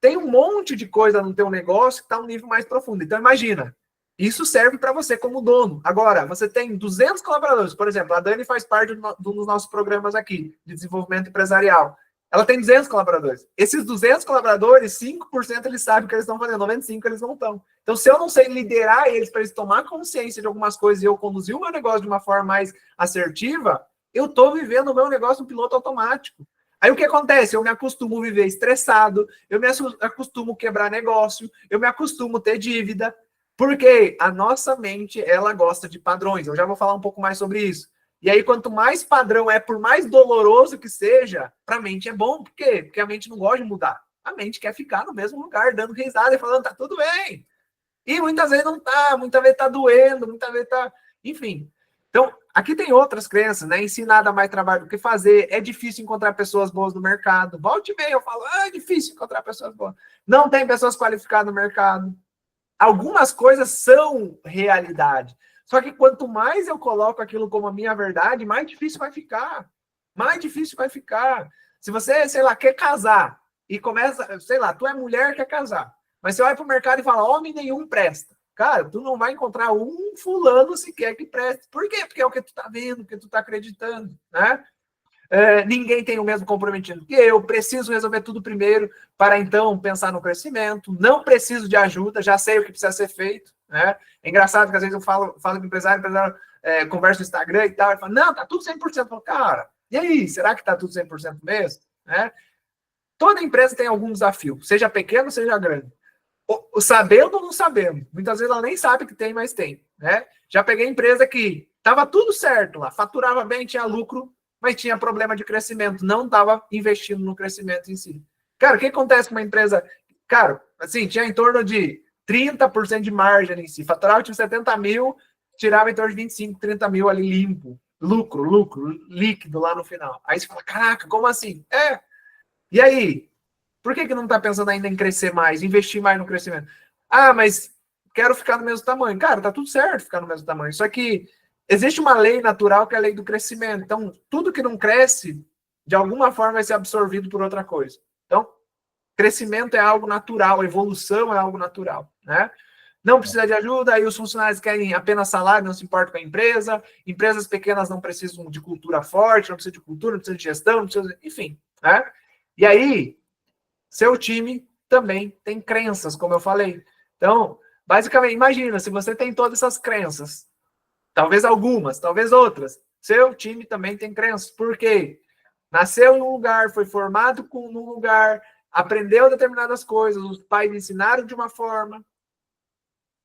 tem um monte de coisa no teu negócio que está um nível mais profundo. Então, imagina. Isso serve para você como dono. Agora, você tem 200 colaboradores. Por exemplo, a Dani faz parte dos nossos programas aqui de desenvolvimento empresarial. Ela tem 200 colaboradores. Esses 200 colaboradores, 5% eles sabem o que eles estão fazendo, 95% eles não estão. Então, se eu não sei liderar eles para eles tomar consciência de algumas coisas e eu conduzir o meu negócio de uma forma mais assertiva, eu estou vivendo o meu negócio no piloto automático. Aí o que acontece? Eu me acostumo a viver estressado, eu me acostumo a quebrar negócio, eu me acostumo a ter dívida, porque a nossa mente, ela gosta de padrões. Eu já vou falar um pouco mais sobre isso. E aí, quanto mais padrão é, por mais doloroso que seja, para a mente é bom. Por quê? Porque a mente não gosta de mudar. A mente quer ficar no mesmo lugar, dando risada e falando, tá tudo bem. E muitas vezes não tá, muitas vezes tá doendo, muitas vezes tá... Enfim. Então, aqui tem outras crenças, né? Ensinar dá mais trabalho do que fazer. É difícil encontrar pessoas boas no mercado. Volte e meia, eu falo, é difícil encontrar pessoas boas. Não tem pessoas qualificadas no mercado. Algumas coisas são realidade. Só que quanto mais eu coloco aquilo como a minha verdade, mais difícil vai ficar. Mais difícil vai ficar. Se você, sei lá, quer casar e começa, sei lá, tu é mulher, quer casar, mas você vai pro mercado e fala, homem nenhum presta. Cara, tu não vai encontrar um fulano sequer que preste. Por quê? Porque é o que tu tá vendo, o que tu tá acreditando, né? Ninguém tem o mesmo comprometimento que eu, preciso resolver tudo primeiro para então pensar no crescimento, não preciso de ajuda, já sei o que precisa ser feito, né? É engraçado que às vezes eu falo com o empresário conversa no Instagram e tal, ele fala, não, tá tudo 100%. Eu falo, cara, e aí, será que tá tudo 100% mesmo? Né? Toda empresa tem algum desafio, seja pequeno, seja grande. Sabendo ou não sabendo. Muitas vezes ela nem sabe que tem, mas tem. Né? Já peguei empresa que estava tudo certo lá, faturava bem, tinha lucro, mas tinha problema de crescimento, não estava investindo no crescimento em si. Cara, o que acontece com uma empresa? Cara, assim, tinha em torno de 30% de margem em si, faturava tipo 70 mil, tirava em torno de 25, 30 mil ali limpo, lucro, líquido lá no final. Aí você fala, caraca, como assim? E aí? Por que não está pensando ainda em crescer mais, investir mais no crescimento? Ah, mas quero ficar no mesmo tamanho. Cara, tá tudo certo ficar no mesmo tamanho. Só que existe uma lei natural que é a lei do crescimento. Então, tudo que não cresce, de alguma forma vai ser absorvido por outra coisa. Então, crescimento é algo natural, evolução é algo natural, né? Não precisa de ajuda, aí os funcionários querem apenas salário, não se importa com a empresa. Empresas pequenas não precisam de cultura forte, não precisa de cultura, não precisa de gestão, não precisa de... enfim, né? E aí, seu time também tem crenças, como eu falei. Então, basicamente, imagina, se você tem todas essas crenças, talvez algumas, talvez outras, seu time também tem crenças. Por quê? Nasceu em um lugar, foi formado num lugar, aprendeu determinadas coisas, os pais ensinaram de uma forma,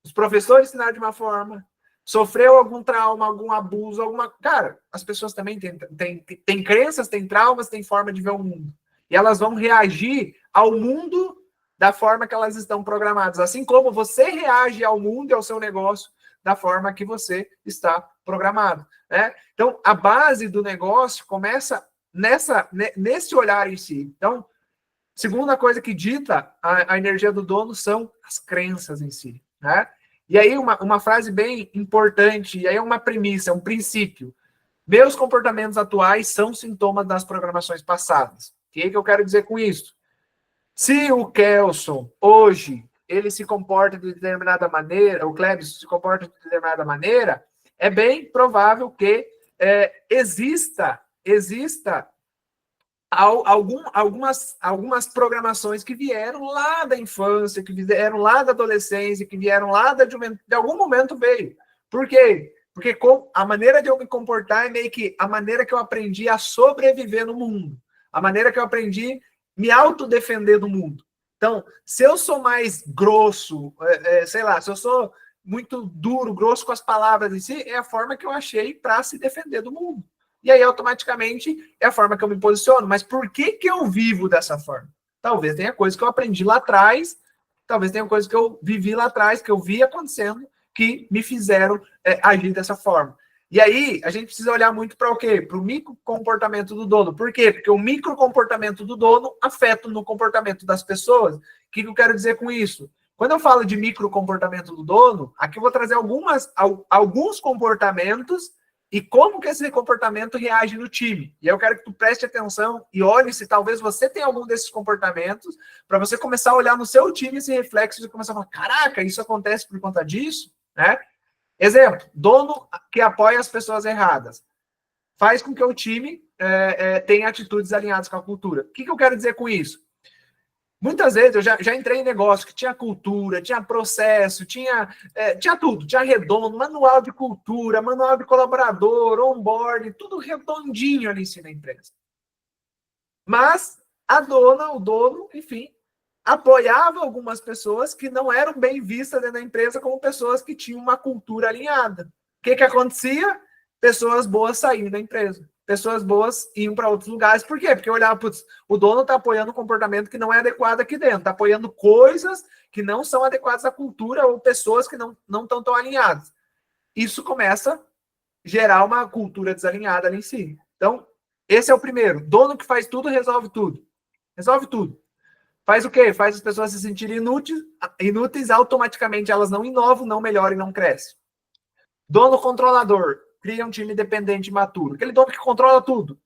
os professores ensinaram de uma forma, sofreu algum trauma, algum abuso, alguma... Cara, as pessoas também têm crenças, têm traumas, têm forma de ver o mundo. E elas vão reagir ao mundo da forma que elas estão programadas. Assim como você reage ao mundo e ao seu negócio da forma que você está programado. Né? Então, a base do negócio começa nesse olhar em si. Então, segunda coisa que dita a energia do dono são as crenças em si. Né? E aí, uma frase bem importante, e aí é uma premissa, é um princípio. Meus comportamentos atuais são sintomas das programações passadas. O que eu quero dizer com isso? Se o Kelson, hoje, ele se comporta de determinada maneira, o Klebs se comporta de determinada maneira, é bem provável que exista algumas programações que vieram lá da infância, que vieram lá da adolescência, que vieram lá de algum momento veio. Por quê? Porque a maneira de eu me comportar é meio que a maneira que eu aprendi a sobreviver no mundo. A maneira que eu aprendi me autodefender do mundo. Então, se eu sou mais grosso, sei lá, se eu sou muito duro, grosso com as palavras em si, é a forma que eu achei para se defender do mundo. E aí, automaticamente, é a forma que eu me posiciono. Mas por que eu vivo dessa forma? Talvez tenha coisa que eu aprendi lá atrás, talvez tenha coisa que eu vivi lá atrás, que eu vi acontecendo, que me fizeram agir dessa forma. E aí, a gente precisa olhar muito para o quê? Para o microcomportamento do dono. Por quê? Porque o microcomportamento do dono afeta no comportamento das pessoas. O que eu quero dizer com isso? Quando eu falo de microcomportamento do dono, aqui eu vou trazer alguns comportamentos e como que esse comportamento reage no time. E eu quero que tu preste atenção e olhe se talvez você tenha algum desses comportamentos, para você começar a olhar no seu time esse reflexo e começar a falar, caraca, isso acontece por conta disso, né? Exemplo, dono que apoia as pessoas erradas. Faz com que o time tenha atitudes alinhadas com a cultura. O que eu quero dizer com isso? Muitas vezes eu já entrei em negócio que tinha cultura, tinha processo, tinha tudo, tinha redondo, manual de cultura, manual de colaborador, onboarding, tudo redondinho ali em cima da empresa. Mas a dona, o dono, enfim, apoiava algumas pessoas que não eram bem vistas dentro da empresa como pessoas que tinham uma cultura alinhada. O que acontecia? Pessoas boas saíam da empresa. Pessoas boas iam para outros lugares. Por quê? Porque eu olhava, putz, o dono está apoiando um comportamento que não é adequado aqui dentro. Está apoiando coisas que não são adequadas à cultura ou pessoas que não estão tão alinhadas. Isso começa a gerar uma cultura desalinhada ali em si. Então, esse é o primeiro. Dono que faz tudo, resolve tudo. Resolve tudo. Faz o quê? Faz as pessoas se sentirem inúteis, automaticamente elas não inovam, não melhoram e não crescem. Dono controlador. Cria um time dependente e maturo. Aquele dono que controla tudo.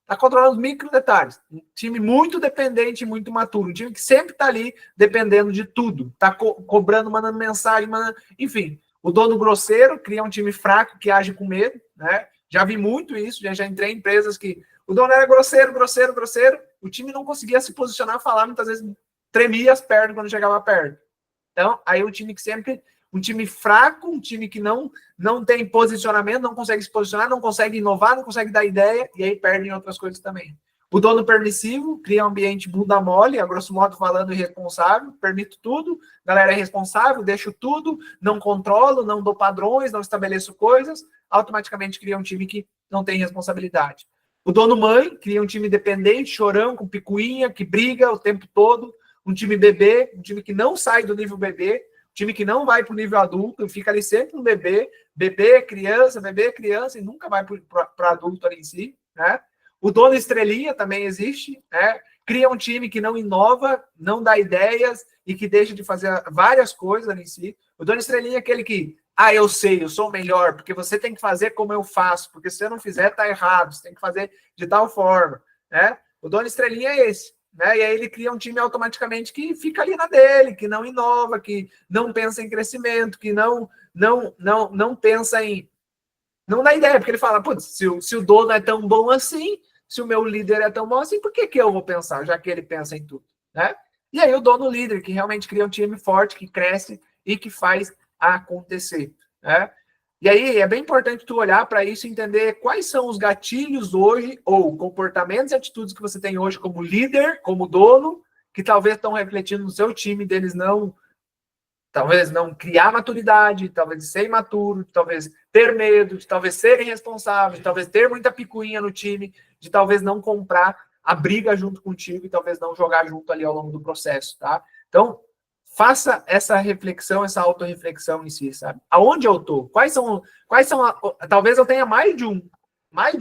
Está controlando os micro detalhes. Um time muito dependente e muito maturo. Um time que sempre está ali dependendo de tudo. Está cobrando, mandando mensagem, enfim. O dono grosseiro cria um time fraco que age com medo. Né? Já vi muito isso. Já entrei em empresas que o dono era grosseiro. O time não conseguia se posicionar, falar. Muitas vezes tremia as pernas quando chegava perto. Então, aí um time que sempre... Um time fraco, um time que não tem posicionamento, não consegue se posicionar, não consegue inovar, não consegue dar ideia, e aí perde em outras coisas também. O dono permissivo cria um ambiente bunda mole, a grosso modo falando, irresponsável, permito tudo, galera é responsável, deixo tudo, não controlo, não dou padrões, não estabeleço coisas, automaticamente cria um time que não tem responsabilidade. O dono mãe cria um time dependente, chorão, com picuinha, que briga o tempo todo, um time bebê, um time que não sai do nível bebê, time que não vai para o nível adulto, fica ali sempre no bebê, criança, e nunca vai para adulto ali em si, né? O dono estrelinha também existe, né? Cria um time que não inova, não dá ideias e que deixa de fazer várias coisas ali em si. O dono estrelinha é aquele que, eu sei, eu sou o melhor, porque você tem que fazer como eu faço, porque se você não fizer, tá errado, você tem que fazer de tal forma, né? O dono estrelinha é esse. Né? E aí ele cria um time automaticamente que fica ali na dele, que não inova, que não pensa em crescimento, que não pensa em... Não dá ideia, porque ele fala, putz, se o dono é tão bom assim, se o meu líder é tão bom assim, por que eu vou pensar, já que ele pensa em tudo? Né? E aí o dono líder, que realmente cria um time forte, que cresce e que faz acontecer. Né? E aí é bem importante tu olhar para isso e entender quais são os gatilhos hoje, ou comportamentos e atitudes que você tem hoje como líder, como dono, que talvez estão refletindo no seu time, deles talvez não criar maturidade, talvez ser imaturo, talvez ter medo, de talvez ser irresponsável, de talvez ter muita picuinha no time, de talvez não comprar a briga junto contigo e talvez não jogar junto ali ao longo do processo, tá? Então, faça essa reflexão, essa autorreflexão em si, sabe? Aonde eu tô? Quais são talvez eu tenha mais de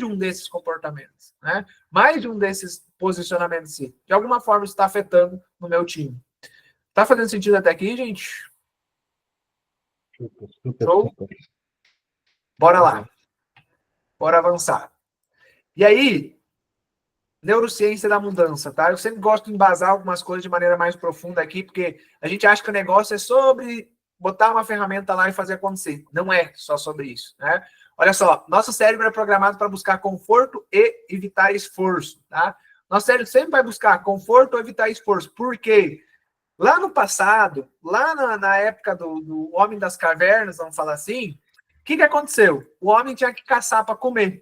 um desses comportamentos, né? Mais de um desses posicionamentos em si. De alguma forma isso está afetando no meu time. Tá fazendo sentido até aqui, gente? Show? Bora lá. Bora avançar. E aí, neurociência da mudança, tá? Eu sempre gosto de embasar algumas coisas de maneira mais profunda aqui, porque a gente acha que o negócio é sobre botar uma ferramenta lá e fazer acontecer. Não é só sobre isso, né? Olha só, nosso cérebro é programado para buscar conforto e evitar esforço, tá? Nosso cérebro sempre vai buscar conforto ou evitar esforço. Por quê? Lá no passado, lá na época do homem das cavernas, vamos falar assim, o que aconteceu? O homem tinha que caçar para comer.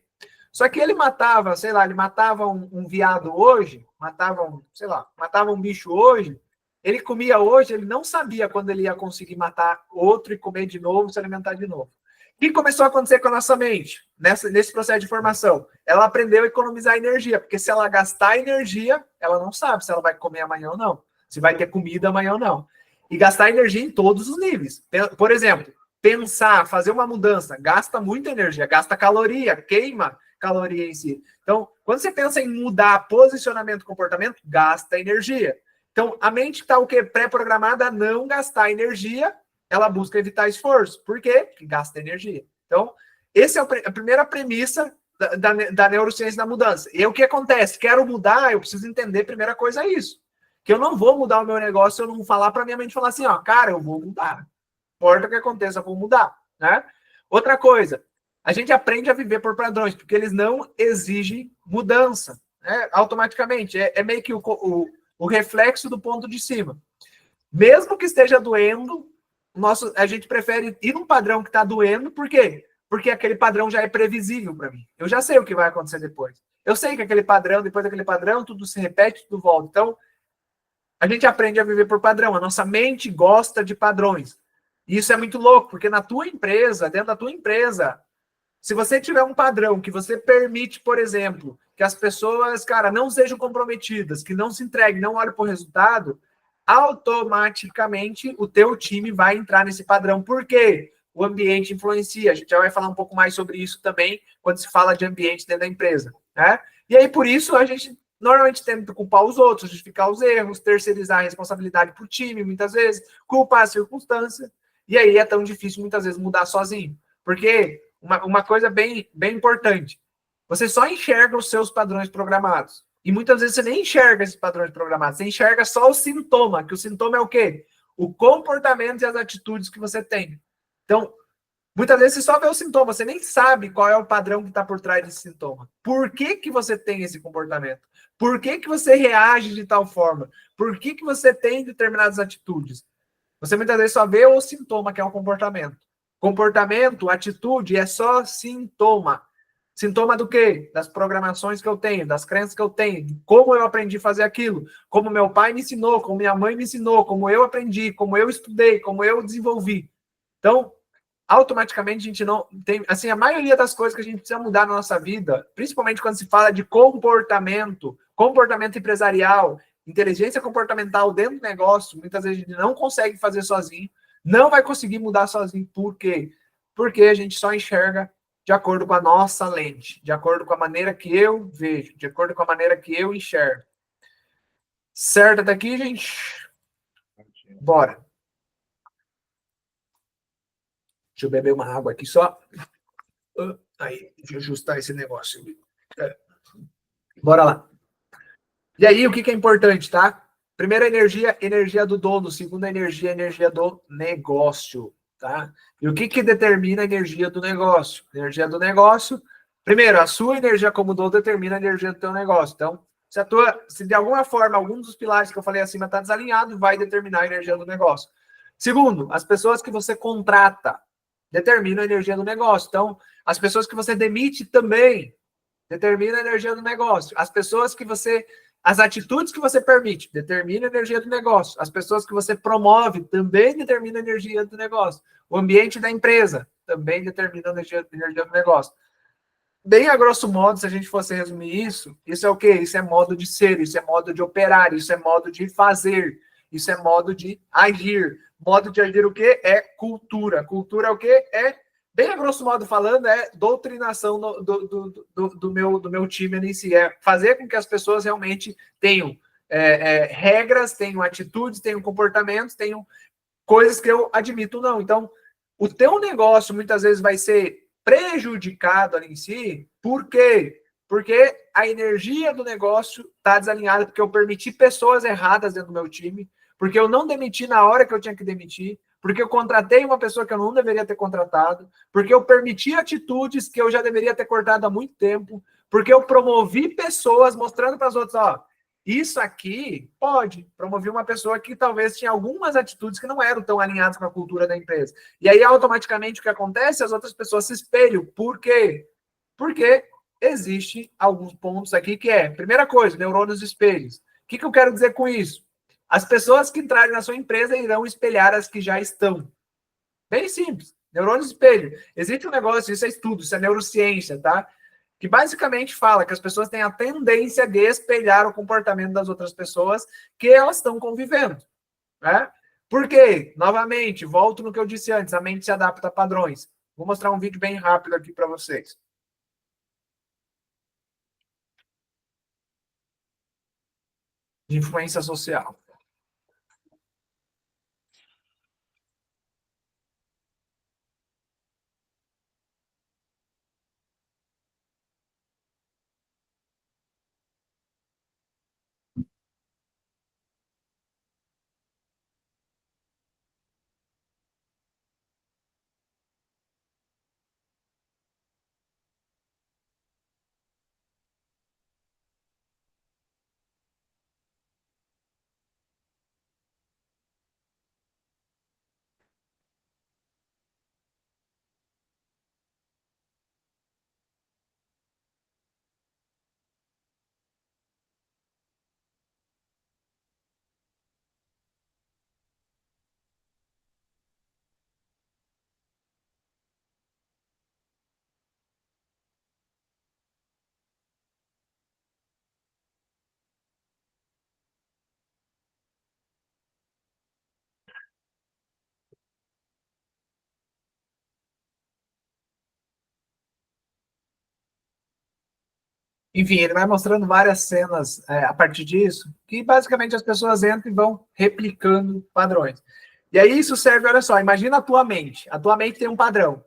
Só que ele matava, sei lá, ele matava um veado hoje, matava um bicho hoje, ele comia hoje, ele não sabia quando ele ia conseguir matar outro e comer de novo, se alimentar de novo. O que começou a acontecer com a nossa mente nesse processo de formação? Ela aprendeu a economizar energia, porque se ela gastar energia, ela não sabe se ela vai comer amanhã ou não, se vai ter comida amanhã ou não. E gastar energia em todos os níveis. Por exemplo, pensar, fazer uma mudança, gasta muita energia, gasta caloria, queima caloria em si. Então, quando você pensa em mudar posicionamento e comportamento, gasta energia. Então, a mente está o quê? Pré-programada a não gastar energia, ela busca evitar esforço. Por quê? Porque gasta energia. Então, essa é a primeira premissa da neurociência da mudança. E o que acontece? Quero mudar, eu preciso entender, primeira coisa é isso. Que eu não vou mudar o meu negócio se eu não falar para minha mente, falar assim, cara, eu vou mudar. Não importa o que aconteça, eu vou mudar. Né? Outra coisa, a gente aprende a viver por padrões, porque eles não exigem mudança, né? Automaticamente. É meio que o reflexo do ponto de cima. Mesmo que esteja doendo, a gente prefere ir num padrão que está doendo, por quê? Porque aquele padrão já é previsível para mim. Eu já sei o que vai acontecer depois. Eu sei que aquele padrão, depois daquele padrão, tudo se repete, tudo volta. Então, a gente aprende a viver por padrão. A nossa mente gosta de padrões. E isso é muito louco, porque na tua empresa, dentro da tua empresa, se você tiver um padrão que você permite, por exemplo, que as pessoas, não sejam comprometidas, que não se entreguem, não olhem para o resultado, automaticamente o teu time vai entrar nesse padrão. Por quê? O ambiente influencia. A gente já vai falar um pouco mais sobre isso também quando se fala de ambiente dentro da empresa. Né? E aí, por isso, a gente normalmente tenta culpar os outros, justificar os erros, terceirizar a responsabilidade para o time, muitas vezes, culpar a circunstância. E aí é tão difícil, muitas vezes, mudar sozinho. Porque uma coisa bem importante, você só enxerga os seus padrões programados. E muitas vezes você nem enxerga esses padrões programados, você enxerga só o sintoma, que o sintoma é o quê? O comportamento e as atitudes que você tem. Então, muitas vezes você só vê o sintoma, você nem sabe qual é o padrão que está por trás desse sintoma. Por que você tem esse comportamento? Por que você reage de tal forma? Por que você tem determinadas atitudes? Você muitas vezes só vê o sintoma, que é o comportamento. Comportamento, atitude, é só sintoma. Sintoma do quê? Das programações que eu tenho, das crenças que eu tenho, de como eu aprendi a fazer aquilo, como meu pai me ensinou, como minha mãe me ensinou, como eu aprendi, como eu estudei, como eu desenvolvi. Então, automaticamente a gente não tem, assim, a maioria das coisas que a gente precisa mudar na nossa vida, principalmente quando se fala de comportamento, comportamento empresarial, inteligência comportamental dentro do negócio, muitas vezes a gente não consegue fazer sozinho, não vai conseguir mudar sozinho. Por quê? Porque a gente só enxerga de acordo com a nossa lente, de acordo com a maneira que eu vejo, de acordo com a maneira que eu enxergo. Certo até aqui, gente? Bora. Deixa eu beber uma água aqui só. Aí, deixa eu ajustar esse negócio. Bora lá. E aí, o que é importante, tá? Primeira energia, energia do dono. Segunda energia, energia do negócio, tá? E o que determina a energia do negócio? Energia do negócio, primeiro, a sua energia como dono determina a energia do teu negócio. Então, se de alguma forma, algum dos pilares que eu falei acima está desalinhado, vai determinar a energia do negócio. Segundo, as pessoas que você contrata determinam a energia do negócio. Então, as pessoas que você demite também determinam a energia do negócio. As atitudes que você permite determinam a energia do negócio. As pessoas que você promove também determinam a energia do negócio. O ambiente da empresa também determina a energia do negócio. Bem a grosso modo, se a gente fosse resumir isso é o quê? Isso é modo de ser, isso é modo de operar, isso é modo de fazer, isso é modo de agir. Modo de agir o quê? É cultura. Cultura é o quê? É, bem a grosso modo falando, é doutrinação do meu time em si. É fazer com que as pessoas realmente tenham regras, tenham atitudes, tenham comportamentos, tenham coisas que eu admito não. Então, o teu negócio muitas vezes vai ser prejudicado ali em si. Por quê? Porque a energia do negócio está desalinhada, porque eu permiti pessoas erradas dentro do meu time, porque eu não demiti na hora que eu tinha que demitir, porque eu contratei uma pessoa que eu não deveria ter contratado, porque eu permiti atitudes que eu já deveria ter cortado há muito tempo, porque eu promovi pessoas mostrando para as outras, ó, isso aqui pode. Promover uma pessoa que talvez tinha algumas atitudes que não eram tão alinhadas com a cultura da empresa. E aí, automaticamente, o que acontece? As outras pessoas se espelham. Por quê? Porque existe alguns pontos aqui que é, primeira coisa, neurônios espelhos. O que eu quero dizer com isso? As pessoas que entrarem na sua empresa irão espelhar as que já estão. Bem simples. Neurônios espelho. Existe um negócio, isso é estudo, isso é neurociência, tá? Que basicamente fala que as pessoas têm a tendência de espelhar o comportamento das outras pessoas que elas estão convivendo, né? Por quê? Novamente, volto no que eu disse antes, a mente se adapta a padrões. Vou mostrar um vídeo bem rápido aqui para vocês. De influência social. Enfim, ele vai mostrando várias cenas a partir disso, que basicamente as pessoas entram e vão replicando padrões. E aí isso serve, olha só, imagina a tua mente. A tua mente tem um padrão.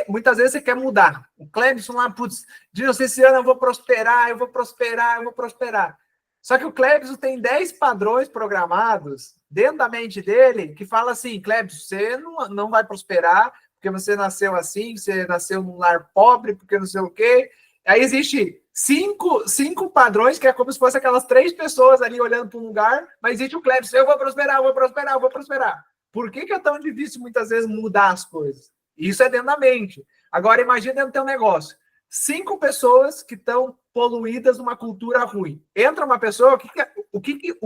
Muitas vezes você quer mudar. O Clebson lá, putz, diz esse ano eu vou prosperar, eu vou prosperar, eu vou prosperar. Só que o Clebson tem 10 padrões programados dentro da mente dele que fala assim, Clebson, você não vai prosperar porque você nasceu assim, você nasceu num lar pobre, porque não sei o quê. Aí existe cinco padrões, que é como se fosse aquelas 3 pessoas ali olhando para um lugar, mas existe o Clebson, eu vou prosperar, eu vou prosperar, eu vou prosperar. Por que é tão difícil muitas vezes mudar as coisas? Isso é dentro da mente. Agora, imagina dentro do teu negócio. 5 pessoas que estão poluídas numa cultura ruim. Entra uma pessoa, o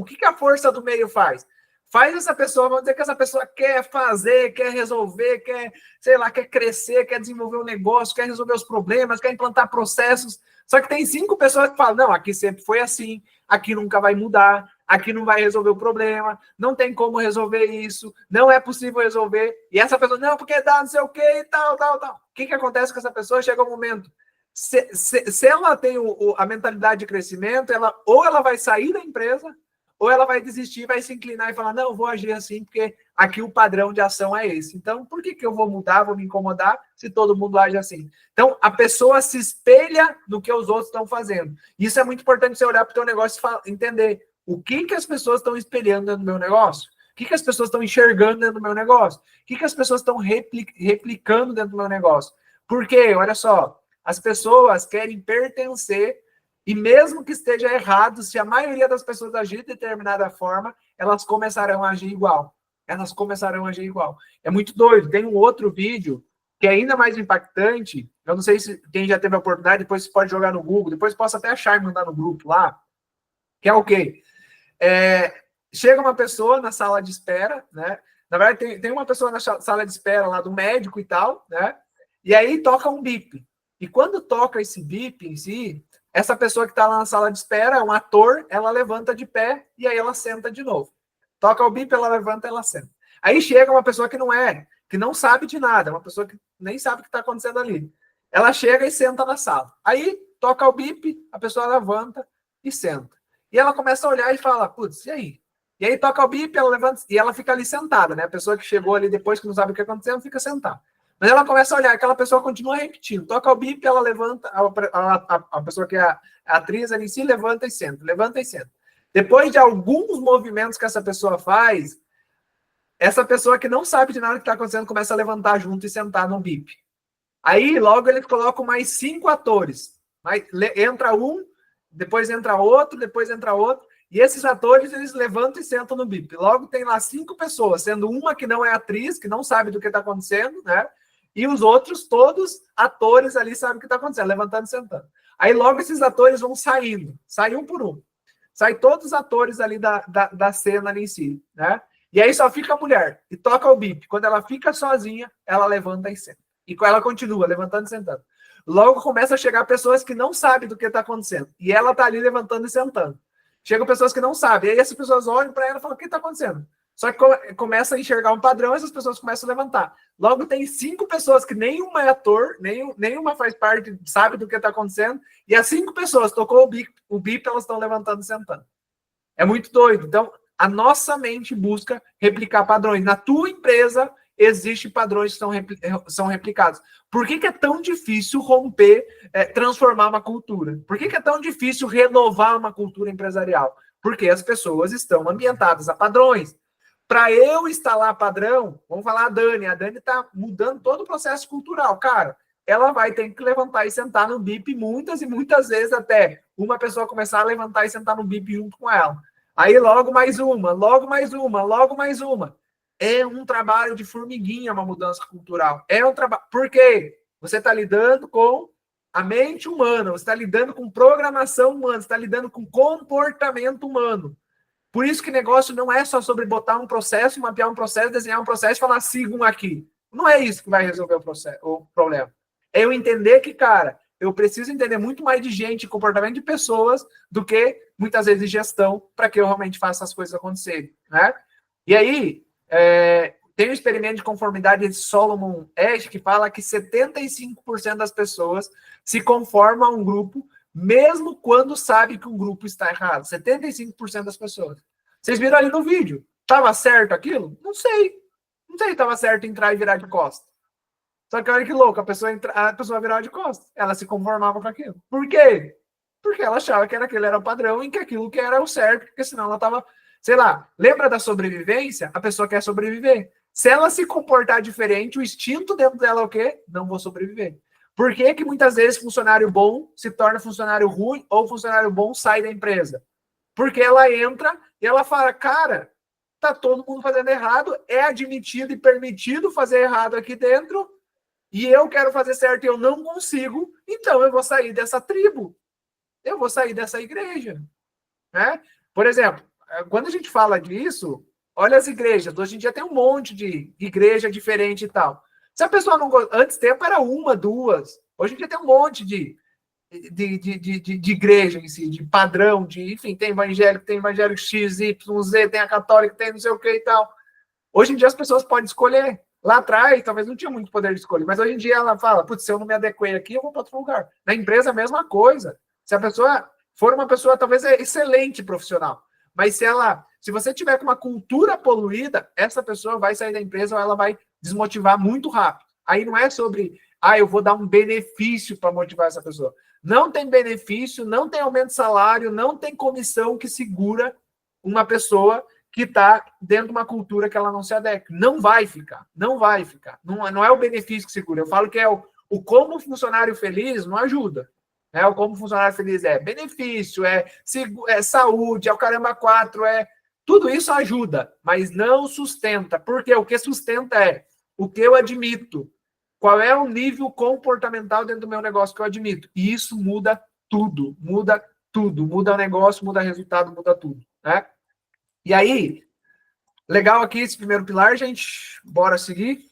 que a força do meio faz? Faz essa pessoa, vamos dizer que essa pessoa quer fazer, quer resolver, quer, sei lá, quer crescer, quer desenvolver um negócio, quer resolver os problemas, quer implantar processos. Só que tem 5 pessoas que falam, não, aqui sempre foi assim, aqui nunca vai mudar, aqui não vai resolver o problema, não tem como resolver isso, não é possível resolver. E essa pessoa, não, porque dá não sei o quê e tal. O que acontece com essa pessoa? Chega um momento, se ela tem a mentalidade de crescimento, ou ela vai sair da empresa, ou ela vai desistir, vai se inclinar e falar, não, eu vou agir assim, porque aqui o padrão de ação é esse. Então, por que eu vou mudar, vou me incomodar, se todo mundo age assim? Então, a pessoa se espelha no que os outros estão fazendo. Isso é muito importante você olhar para o teu negócio e entender o que as pessoas estão espelhando dentro do meu negócio, o que as pessoas estão enxergando dentro do meu negócio, o que as pessoas estão replicando dentro do meu negócio. Porque, olha só, as pessoas querem pertencer. E mesmo que esteja errado, se a maioria das pessoas agir de determinada forma, elas começarão a agir igual. Elas começarão a agir igual. É muito doido. Tem um outro vídeo que é ainda mais impactante. Eu não sei se quem já teve a oportunidade, depois você pode jogar no Google, depois posso até achar e mandar no grupo lá. Que é o quê? Chega uma pessoa na sala de espera, né? Na verdade, tem uma pessoa na sala de espera lá do médico e tal, né? E aí toca um bip. E quando toca esse bip em si, essa pessoa que está lá na sala de espera, é um ator, ela levanta de pé e aí ela senta de novo. Toca o bip, ela levanta e ela senta. Aí chega uma pessoa que não sabe de nada, uma pessoa que nem sabe o que está acontecendo ali. Ela chega e senta na sala. Aí toca o bip, a pessoa levanta e senta. E ela começa a olhar e fala, putz, e aí? E aí toca o bip, ela levanta e ela fica ali sentada, né? A pessoa que chegou ali depois que não sabe o que aconteceu, fica sentada. Mas ela começa a olhar, aquela pessoa continua repetindo. Toca o bip, ela levanta, a pessoa que é a atriz ali em si, levanta e senta, levanta e senta. Depois de alguns movimentos que essa pessoa faz, essa pessoa que não sabe de nada que está acontecendo começa a levantar junto e sentar no bip. Aí, logo, eles colocam mais 5 atores. Entra um, depois entra outro, depois entra outro. E esses atores, eles levantam e sentam no bip. Logo, tem lá 5 pessoas, sendo uma que não é atriz, que não sabe do que está acontecendo, né? E os outros, todos atores ali, sabem o que está acontecendo, levantando e sentando. Aí logo esses atores vão saindo, sai um por um. Sai todos os atores ali da cena ali em si, né? E aí só fica a mulher, e toca o bip. Quando ela fica sozinha, ela levanta e senta. E ela continua, levantando e sentando. Logo começa a chegar pessoas que não sabem do que está acontecendo. E ela está ali levantando e sentando. Chegam pessoas que não sabem. E aí essas pessoas olham para ela e falam, o que está acontecendo? Só que começa a enxergar um padrão, essas pessoas começam a levantar. Logo, tem 5 pessoas que nenhuma é ator, nenhuma faz parte, sabe do que está acontecendo, e as 5 pessoas tocou o bip, elas estão levantando e sentando. É muito doido. Então, a nossa mente busca replicar padrões. Na tua empresa, existem padrões que são replicados. Por que é tão difícil romper, transformar uma cultura? Por que é tão difícil renovar uma cultura empresarial? Porque as pessoas estão ambientadas a padrões. Para eu instalar padrão, vamos falar a Dani está mudando todo o processo cultural. Cara, ela vai ter que levantar e sentar no bip muitas e muitas vezes até uma pessoa começar a levantar e sentar no bip junto com ela. Aí logo mais uma, logo mais uma, logo mais uma. É um trabalho de formiguinha uma mudança cultural. É um trabalho. Por quê? Você está lidando com a mente humana, você está lidando com programação humana, você está lidando com comportamento humano. Por isso que negócio não é só sobre botar um processo, mapear um processo, desenhar um processo e falar sigam aqui. Não é isso que vai resolver o problema. É eu entender que, cara, eu preciso entender muito mais de gente e comportamento de pessoas do que, muitas vezes, de gestão para que eu realmente faça as coisas acontecerem, né? E aí, tem um experimento de conformidade de Solomon Asch que fala que 75% das pessoas se conformam a um grupo mesmo quando sabe que um grupo está errado. 75% das pessoas. Vocês viram ali no vídeo. Estava certo aquilo? Não sei. Não sei se estava certo entrar e virar de costas. Só que olha que louco, a pessoa virava de costas. Ela se conformava com aquilo. Por quê? Porque ela achava que aquele era o padrão e que aquilo que era o certo, porque senão ela estava, sei lá, lembra da sobrevivência? A pessoa quer sobreviver. Se ela se comportar diferente, o instinto dentro dela é o quê? Não vou sobreviver. Por que que muitas vezes funcionário bom se torna funcionário ruim ou funcionário bom sai da empresa? Porque ela entra e ela fala, cara, tá todo mundo fazendo errado, é admitido e permitido fazer errado aqui dentro, e eu quero fazer certo e eu não consigo, então eu vou sair dessa tribo, eu vou sair dessa igreja, né? Por exemplo, quando a gente fala disso, olha as igrejas, hoje em dia tem um monte de igreja diferente e tal. Se a pessoa não gosta, antes tempo era uma, duas, hoje em dia tem um monte de igreja em si, de padrão, enfim, tem evangélico X, Y, Z, tem a católica, tem não sei o que e tal. Hoje em dia as pessoas podem escolher. Lá atrás, talvez não tinha muito poder de escolha, mas hoje em dia ela fala, putz, se eu não me adequei aqui, eu vou para outro lugar. Na empresa, a mesma coisa. Se a pessoa for uma pessoa, talvez excelente profissional, mas se você tiver com uma cultura poluída, essa pessoa vai sair da empresa ou ela vai desmotivar muito rápido. Aí não é sobre, eu vou dar um benefício para motivar essa pessoa. Não tem benefício, não tem aumento de salário, não tem comissão que segura uma pessoa que está dentro de uma cultura que ela não se adequa. Não vai ficar, não vai ficar. Não é o benefício que segura. Eu falo que é o como funcionário feliz não ajuda. O como funcionário feliz é benefício, é saúde, é o caramba 4, tudo isso ajuda, mas não sustenta. Porque o que sustenta é o que eu admito. Qual é o nível comportamental dentro do meu negócio que eu admito? E isso muda tudo, muda tudo. Muda o negócio, muda o resultado, muda tudo, né? E aí, legal aqui esse primeiro pilar, gente. Bora seguir.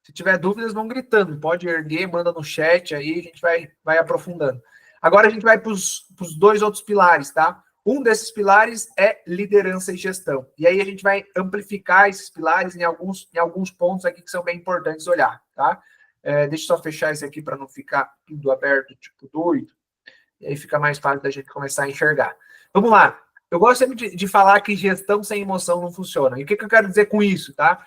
Se tiver dúvidas, vão gritando. Pode erguer, manda no chat aí, a gente vai aprofundando. Agora a gente vai para os dois outros pilares, tá? Um desses pilares é liderança e gestão. E aí a gente vai amplificar esses pilares em alguns pontos aqui que são bem importantes olhar, tá? Deixa eu só fechar esse aqui para não ficar tudo aberto, tipo doido. E aí fica mais fácil da gente começar a enxergar. Vamos lá. Eu gosto sempre de falar que gestão sem emoção não funciona. E o que eu quero dizer com isso, tá?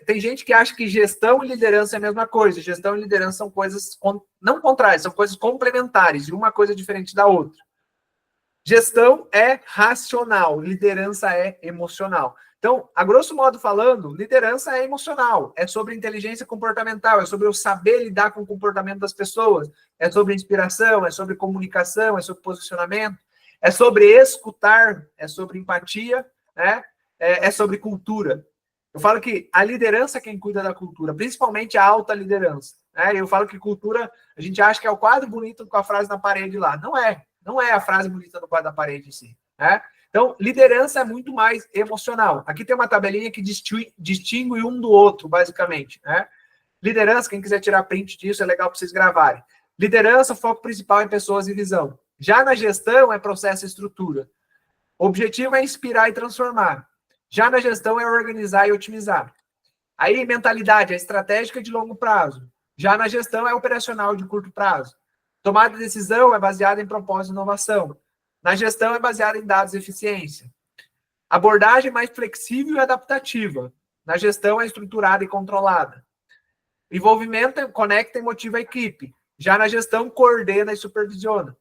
Tem gente que acha que gestão e liderança é a mesma coisa. Gestão e liderança são coisas não contrárias, são coisas complementares, e uma coisa diferente da outra. Gestão é racional, liderança é emocional. Então, a grosso modo falando, liderança é emocional, é sobre inteligência comportamental, é sobre eu saber lidar com o comportamento das pessoas, é sobre inspiração, é sobre comunicação, é sobre posicionamento, é sobre escutar, é sobre empatia, né? É sobre cultura. Eu falo que a liderança é quem cuida da cultura, principalmente a alta liderança. Né? Eu falo que cultura, a gente acha que é o quadro bonito com a frase na parede lá. Não é a frase bonita no quadro da parede em si. Né? Então, liderança é muito mais emocional. Aqui tem uma tabelinha que distingue um do outro, basicamente. Né? Liderança, quem quiser tirar print disso, é legal para vocês gravarem. Liderança, foco principal em pessoas e visão. Já na gestão, é processo e estrutura. O objetivo é inspirar e transformar. Já na gestão, é organizar e otimizar. Aí, mentalidade é estratégica de longo prazo. Já na gestão, é operacional de curto prazo. Tomada de decisão é baseada em propósito e inovação. Na gestão, é baseada em dados e eficiência. Abordagem mais flexível e adaptativa. Na gestão, é estruturada e controlada. Envolvimento conecta e motiva a equipe. Já na gestão, coordena e supervisiona.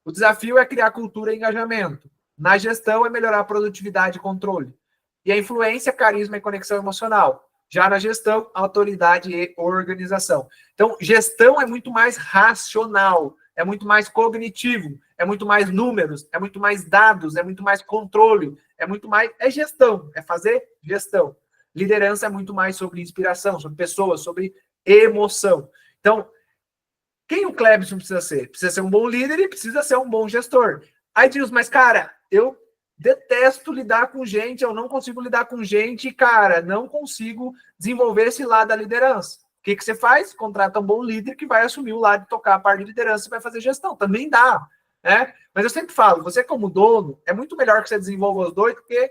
O desafio é criar cultura e engajamento. Na gestão, é melhorar a produtividade e controle. E a influência, carisma e conexão emocional. Já na gestão, autoridade e organização. Então, gestão é muito mais racional, é muito mais cognitivo, é muito mais números, é muito mais dados, é muito mais controle, é gestão, é fazer gestão. Liderança é muito mais sobre inspiração, sobre pessoas, sobre emoção. Então, quem o Clebson precisa ser? Precisa ser um bom líder e precisa ser um bom gestor. Aí diz, mas cara, eu detesto lidar com gente, eu não consigo lidar com gente e, cara, não consigo desenvolver esse lado da liderança. O que você faz? Contrata um bom líder que vai assumir o lado de tocar a parte de liderança e vai fazer gestão. Também dá, né? Mas eu sempre falo, você como dono, é muito melhor que você desenvolva os dois, porque,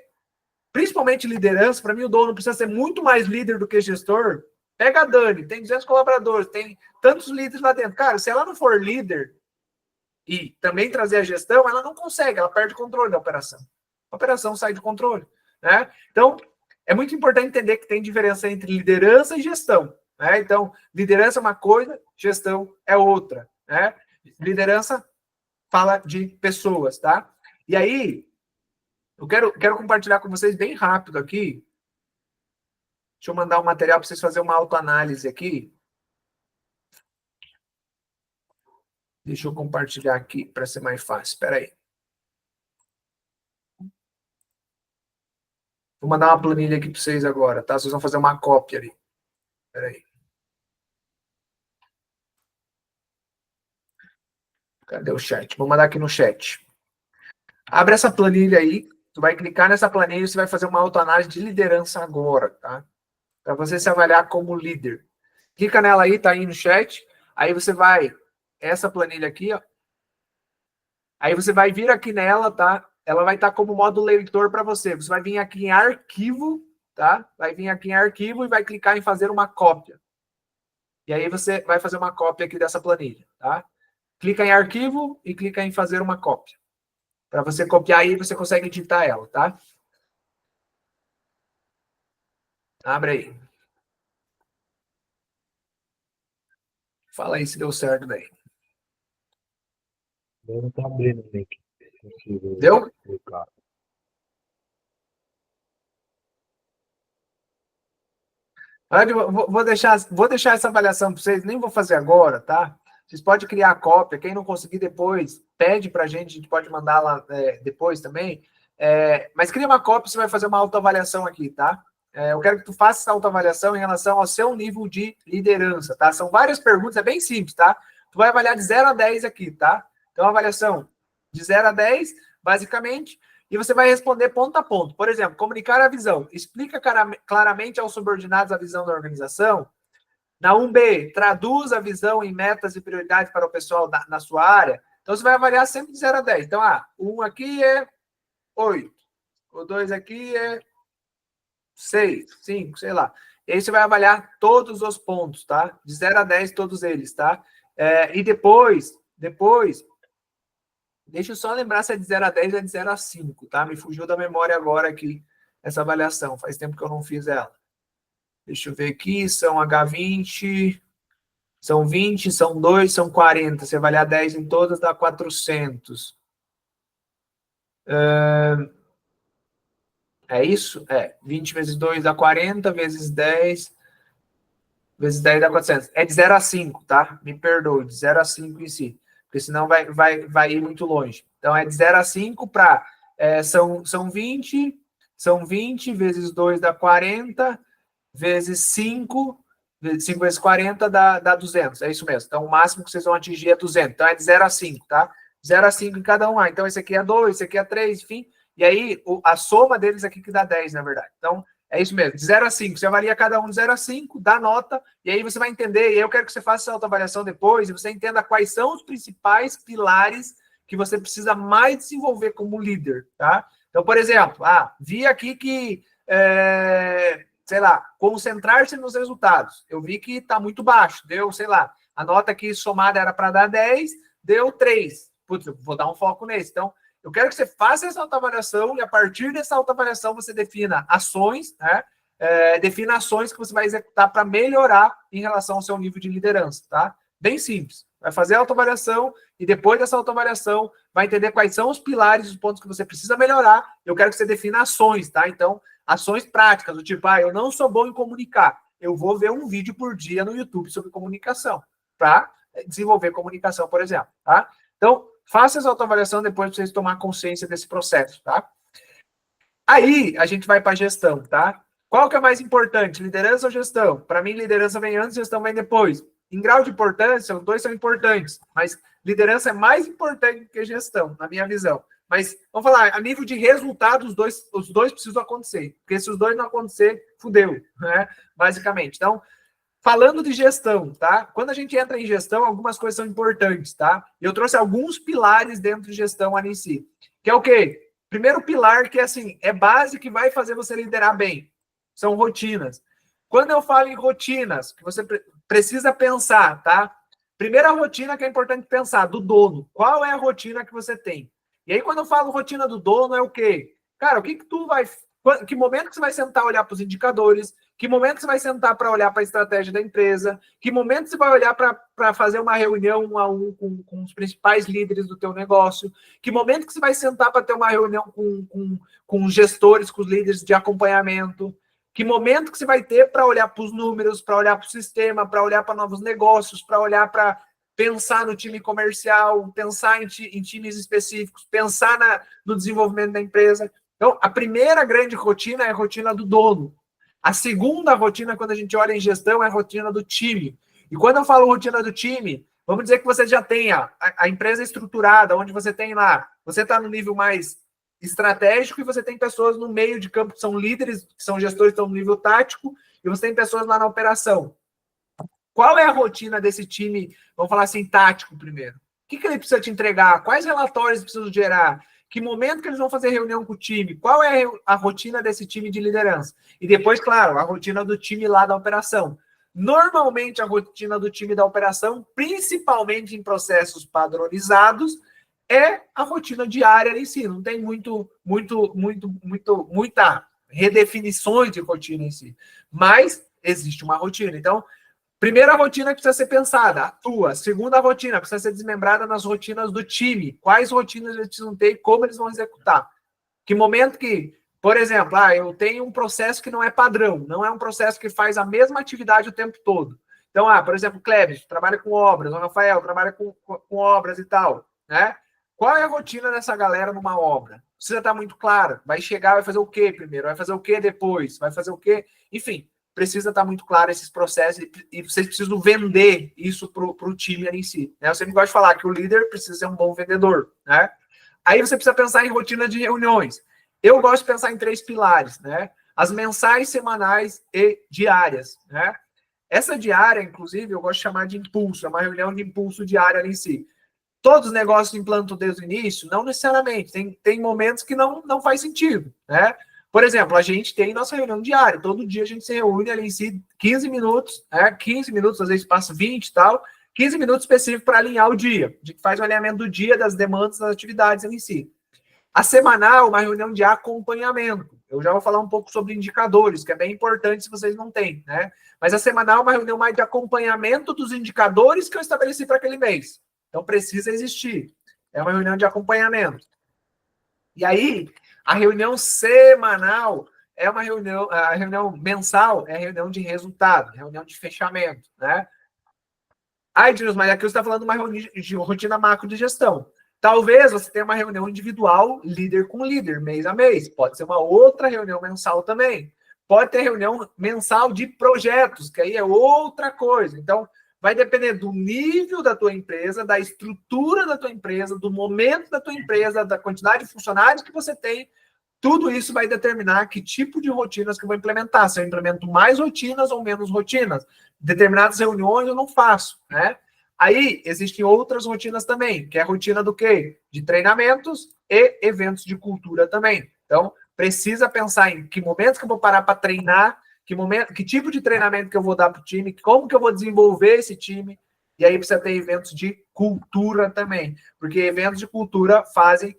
principalmente liderança, para mim o dono precisa ser muito mais líder do que gestor. Pega a Dani, tem 200 colaboradores, tem tantos líderes lá dentro. Cara, se ela não for líder e também trazer a gestão, ela não consegue, ela perde o controle da operação. A operação sai de controle, né? Então, é muito importante entender que tem diferença entre liderança e gestão, né? Então, liderança é uma coisa, gestão é outra, né? Liderança fala de pessoas, tá? E aí, eu quero compartilhar com vocês bem rápido aqui. Deixa eu mandar um material para vocês fazerem uma autoanálise aqui. Deixa eu compartilhar aqui para ser mais fácil. Espera aí. Vou mandar uma planilha aqui para vocês agora, tá? Vocês vão fazer uma cópia ali. Espera aí. Cadê o chat? Vou mandar aqui no chat. Abre essa planilha aí. Tu vai clicar nessa planilha e você vai fazer uma autoanálise de liderança agora, tá? Para você se avaliar como líder. Clica nela aí, tá aí no chat. Aí você vai... Essa planilha aqui, ó. Aí você vai vir aqui nela, tá? Ela vai estar como modo leitor para você. Você vai vir aqui em arquivo, tá? Vai vir aqui em arquivo e vai clicar em fazer uma cópia. E aí você vai fazer uma cópia aqui dessa planilha, tá? Clica em arquivo e clica em fazer uma cópia. Para você copiar aí, você consegue editar ela, tá? Abre aí. Fala aí se deu certo daí. Eu não tá abrindo o link. Deu? Vou deixar essa avaliação para vocês, nem vou fazer agora, tá? Vocês podem criar a cópia, quem não conseguir depois, pede para a gente pode mandar lá depois também. Mas cria uma cópia, você vai fazer uma autoavaliação aqui, tá? Eu quero que tu faça essa autoavaliação em relação ao seu nível de liderança, tá? São várias perguntas, é bem simples, tá? Tu vai avaliar de 0 a 10 aqui, tá? Então, avaliação de 0 a 10, basicamente, e você vai responder ponto a ponto. Por exemplo, comunicar a visão. Explica claramente aos subordinados a visão da organização. Na 1B, traduz a visão em metas e prioridades para o pessoal na sua área. Então, você vai avaliar sempre de 0 a 10. Então, 1 aqui é 8. O 2 aqui é 6, 5, sei lá. E aí você vai avaliar todos os pontos, tá? De 0 a 10, todos eles, tá? E depois, deixa eu só lembrar se é de 0 a 10 ou é de 0 a 5, tá? Me fugiu da memória agora aqui essa avaliação. Faz tempo que eu não fiz ela. Deixa eu ver aqui, são H20, são 20, são 2, são 40. Se avaliar 10 em todas, dá 400. É isso? 20 vezes 2 dá 40, vezes 10 dá 400. É de 0 a 5, tá? Me perdoe, de 0 a 5 em si. Porque senão vai ir muito longe. Então, é de 0 a 5 para... são 20 vezes 2 dá 40, vezes 5 vezes 40 dá 200. É isso mesmo. Então, o máximo que vocês vão atingir é 200. Então, é de 0 a 5, tá? 0 a 5 em cada um. Então, esse aqui é 2, esse aqui é 3, enfim. E aí, a soma deles aqui que dá 10, na verdade. Então, é isso mesmo. De 0 a 5. Você avalia cada um de 0 a 5, dá nota, e aí você vai entender. E eu quero que você faça essa autoavaliação depois e você entenda quais são os principais pilares que você precisa mais desenvolver como líder, tá? Então, por exemplo, vi aqui que, sei lá, concentrar-se nos resultados. Eu vi que está muito baixo. Deu, sei lá, a nota aqui somada era para dar 10, deu 3. Putz, eu vou dar um foco nesse. Então, eu quero que você faça essa autoavaliação e, a partir dessa autoavaliação, você defina ações, né? Defina ações que você vai executar para melhorar em relação ao seu nível de liderança, tá? Bem simples. Vai fazer a autoavaliação e, depois dessa autoavaliação, vai entender quais são os pilares, os pontos que você precisa melhorar. Eu quero que você defina ações, tá? Então, ações práticas, do tipo, eu não sou bom em comunicar. Eu vou ver um vídeo por dia no YouTube sobre comunicação, para desenvolver comunicação, por exemplo, tá? Então, faça essa autoavaliação depois de vocês tomar consciência desse processo, tá? Aí, a gente vai para a gestão, tá? Qual que é mais importante, liderança ou gestão? Para mim, liderança vem antes, gestão vem depois. Em grau de importância, os dois são importantes, mas liderança é mais importante que gestão, na minha visão. Mas, vamos falar, a nível de resultado, os dois precisam acontecer. Porque se os dois não acontecer, fudeu, né? Basicamente. Então, falando de gestão, tá? Quando a gente entra em gestão, algumas coisas são importantes, tá? Eu trouxe alguns pilares dentro de gestão ali em si. Que é o quê? Primeiro pilar, que assim, é base que vai fazer você liderar bem. São rotinas. Quando eu falo em rotinas, que você precisa pensar, tá? Primeira rotina que é importante pensar, do dono. Qual é a rotina que você tem? E aí, quando eu falo rotina do dono, é o quê? Cara, o que tu vai... Que momento que você vai sentar e olhar para os indicadores? Que momento que você vai sentar para olhar para a estratégia da empresa? Que momento você vai olhar para fazer uma reunião 1 a 1 com os principais líderes do teu negócio? Que momento que você vai sentar para ter uma reunião com os gestores, com os líderes de acompanhamento? Que momento que você vai ter para olhar para os números, para olhar para o sistema, para olhar para novos negócios, para olhar para pensar no time comercial, pensar em times específicos, pensar no desenvolvimento da empresa? Então, a primeira grande rotina é a rotina do dono. A segunda rotina, quando a gente olha em gestão, é a rotina do time. E quando eu falo rotina do time, vamos dizer que você já tenha a empresa estruturada, onde você tem lá, você está no nível mais estratégico e você tem pessoas no meio de campo que são líderes, que são gestores, que estão no nível tático, e você tem pessoas lá na operação. Qual é a rotina desse time, vamos falar assim, tático primeiro? O que ele precisa te entregar? Quais relatórios precisam gerar? Que momento que eles vão fazer reunião com o time? Qual é a rotina desse time de liderança? E depois, claro, a rotina do time lá da operação. Normalmente, a rotina do time da operação, principalmente em processos padronizados, é a rotina diária em si. Não tem muita redefinições de rotina em si. Mas existe uma rotina. Então, primeira rotina que precisa ser pensada, a tua. Segunda rotina precisa ser desmembrada nas rotinas do time. Quais rotinas eles precisam ter e como eles vão executar. Que momento que, por exemplo, eu tenho um processo que não é padrão, não é um processo que faz a mesma atividade o tempo todo. Então, por exemplo, o Kleber trabalha com obras, o Rafael trabalha com obras e tal, né? Qual é a rotina dessa galera numa obra? Precisa estar muito clara. Vai chegar, vai fazer o quê primeiro? Vai fazer o quê depois? Vai fazer o quê? Enfim, precisa estar muito claro esses processos e vocês precisam vender isso para o time em si. Né? Eu sempre gosto de falar que o líder precisa ser um bom vendedor. Né? Aí você precisa pensar em rotina de reuniões. Eu gosto de pensar em 3 pilares, né? As mensais, semanais e diárias. Né? Essa diária, inclusive, eu gosto de chamar de impulso, é uma reunião de impulso diária em si. Todos os negócios implantam desde o início? Não necessariamente. Tem momentos que não faz sentido. Né? Por exemplo, a gente tem nossa reunião diária. Todo dia a gente se reúne ali em si 15 minutos, 15 minutos, às vezes passa 20 e tal, 15 minutos específicos para alinhar o dia. A gente faz o alinhamento do dia, das demandas, das atividades em si. A semanal, uma reunião de acompanhamento. Eu já vou falar um pouco sobre indicadores, que é bem importante se vocês não têm, né? Mas a semanal é uma reunião mais de acompanhamento dos indicadores que eu estabeleci para aquele mês. Então, precisa existir. É uma reunião de acompanhamento. E aí, a reunião semanal é uma reunião, a reunião mensal é a reunião de resultado, reunião de fechamento, né? Edilson, mas aqui você está falando de uma rotina macro de gestão. Talvez você tenha uma reunião individual, líder com líder, mês a mês. Pode ser uma outra reunião mensal também. Pode ter reunião mensal de projetos, que aí é outra coisa. Então, vai depender do nível da tua empresa, da estrutura da tua empresa, do momento da tua empresa, da quantidade de funcionários que você tem. Tudo isso vai determinar que tipo de rotinas que eu vou implementar. Se eu implemento mais rotinas ou menos rotinas. Determinadas reuniões eu não faço, né? Aí, existem outras rotinas também, que é a rotina do quê? De treinamentos e eventos de cultura também. Então, precisa pensar em que momentos que eu vou parar para treinar, que tipo de treinamento que eu vou dar para o time, como que eu vou desenvolver esse time, e aí precisa ter eventos de cultura também, porque eventos de cultura fazem,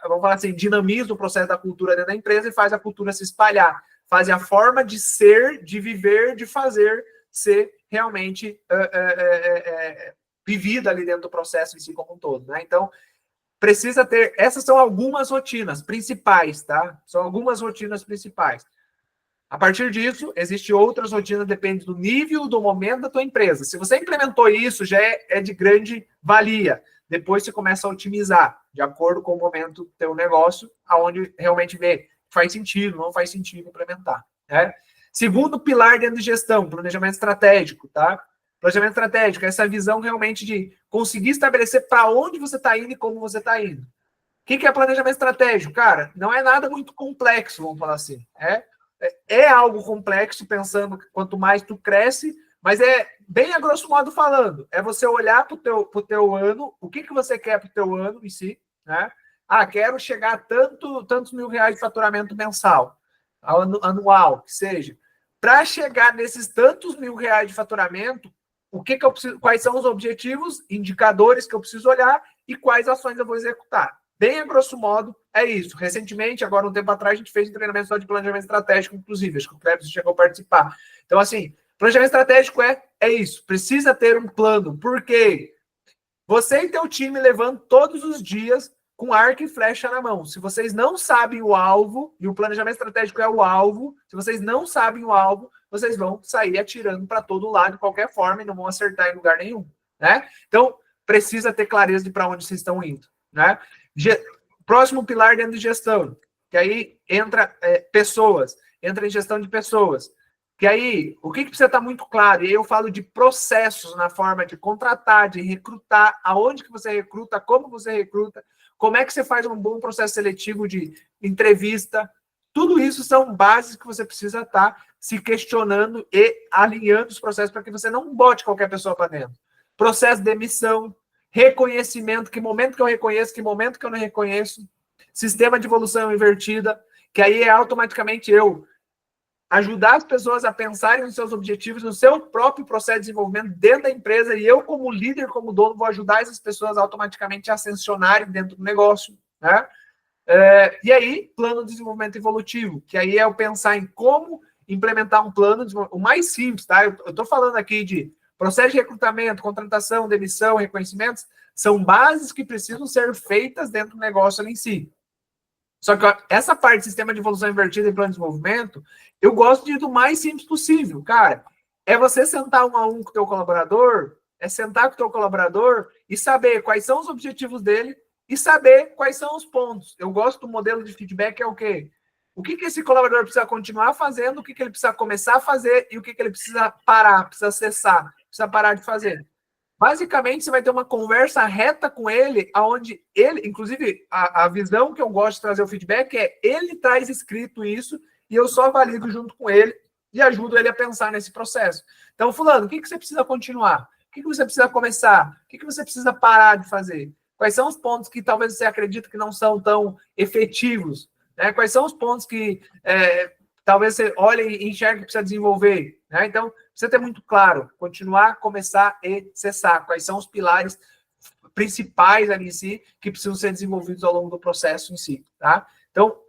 vamos falar assim, dinamizam o processo da cultura dentro da empresa e faz a cultura se espalhar, faz a forma de ser, de viver, de fazer ser realmente vivida ali dentro do processo em si como um todo, né? Então, precisa ter, essas são algumas rotinas principais, tá? São algumas rotinas principais. A partir disso, existem outras rotinas, depende do nível, do momento da tua empresa. Se você implementou isso, já é de grande valia. Depois você começa a otimizar, de acordo com o momento do teu negócio, aonde realmente vê faz sentido, não faz sentido implementar, né? Segundo pilar dentro de gestão, planejamento estratégico, tá? Planejamento estratégico é essa visão realmente de conseguir estabelecer para onde você está indo e como você está indo. O que é planejamento estratégico? Cara, não é nada muito complexo, vamos falar assim. É algo complexo, pensando que quanto mais tu cresce, mas é bem a grosso modo falando, é você olhar para o teu ano, o que você quer para o teu ano em si, né? Quero chegar a tantos mil reais de faturamento mensal, anual, que seja. Para chegar nesses tantos mil reais de faturamento, o que eu preciso, quais são os objetivos, indicadores que eu preciso olhar e quais ações eu vou executar. Bem a grosso modo, é isso. Recentemente, agora um tempo atrás, a gente fez um treinamento só de planejamento estratégico, inclusive. Acho que o Cleber chegou a participar. Então, assim, planejamento estratégico é isso. Precisa ter um plano. Por quê? Você e teu time levando todos os dias com arco e flecha na mão. Se vocês não sabem o alvo, e o planejamento estratégico é o alvo, se vocês não sabem o alvo, vocês vão sair atirando para todo lado de qualquer forma e não vão acertar em lugar nenhum, né? Então, precisa ter clareza de para onde vocês estão indo, né? Próximo pilar dentro de gestão, que aí entra pessoas, entra em gestão de pessoas. Que aí, o que precisa estar muito claro? E aí eu falo de processos na forma de contratar, de recrutar, aonde que você recruta, como você recruta, como é que você faz um bom processo seletivo de entrevista. Tudo isso são bases que você precisa estar se questionando e alinhando os processos para que você não bote qualquer pessoa para dentro. Processo de demissão, reconhecimento, que momento que eu reconheço, que momento que eu não reconheço, sistema de evolução invertida, que aí é automaticamente eu ajudar as pessoas a pensarem nos seus objetivos, no seu próprio processo de desenvolvimento dentro da empresa, e eu, como líder, como dono, vou ajudar essas pessoas automaticamente a ascensionarem dentro do negócio, né? E aí, plano de desenvolvimento evolutivo, que aí é eu pensar em como implementar um plano, o mais simples, tá? Eu estou falando aqui de processo de recrutamento, contratação, demissão, reconhecimentos, são bases que precisam ser feitas dentro do negócio ali em si. Só que essa parte de sistema de evolução invertida e plano de desenvolvimento, eu gosto de ir do mais simples possível, cara. É você sentar um a um com o teu colaborador, é sentar com o teu colaborador e saber quais são os objetivos dele e saber quais são os pontos. Eu gosto do modelo de feedback, é o quê? O que esse colaborador precisa continuar fazendo, o que ele precisa começar a fazer e o que ele precisa parar, precisa cessar, precisa parar de fazer. Basicamente, você vai ter uma conversa reta com ele, onde ele, inclusive, a visão que eu gosto de trazer o feedback é ele traz escrito isso e eu só valido junto com ele e ajudo ele a pensar nesse processo. Então, fulano, o que você precisa continuar? O que você precisa começar? O que você precisa parar de fazer? Quais são os pontos que talvez você acredite que não são tão efetivos? Né? Quais são os pontos que talvez você olhe e enxergue que precisa desenvolver? Né? Então, precisa ter muito claro, continuar, começar e cessar. Quais são os pilares principais ali em si que precisam ser desenvolvidos ao longo do processo em si, tá? Então,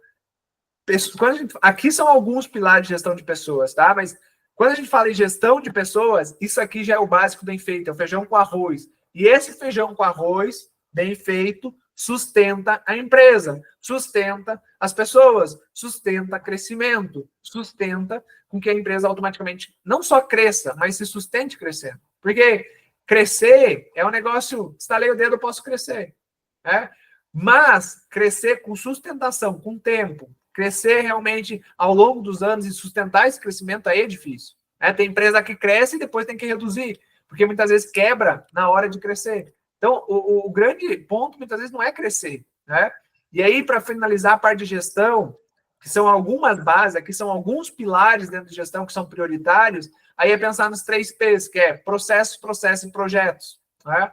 aqui são alguns pilares de gestão de pessoas, tá? Mas quando a gente fala em gestão de pessoas, isso aqui já é o básico bem feito, é o feijão com arroz. E esse feijão com arroz, bem feito, sustenta a empresa, sustenta as pessoas, sustenta crescimento, sustenta com que a empresa automaticamente não só cresça, mas se sustente crescendo. Porque crescer é um negócio, estalei o dedo, eu posso crescer. Né? Mas crescer com sustentação, com tempo, crescer realmente ao longo dos anos e sustentar esse crescimento aí é difícil. Né? Tem empresa que cresce e depois tem que reduzir, porque muitas vezes quebra na hora de crescer. Então, o grande ponto, muitas vezes, não é crescer. Né? E aí, para finalizar a parte de gestão, que são algumas bases, aqui são alguns pilares dentro de gestão que são prioritários, aí é pensar nos 3 P's, que é processo, processo e projetos. Né?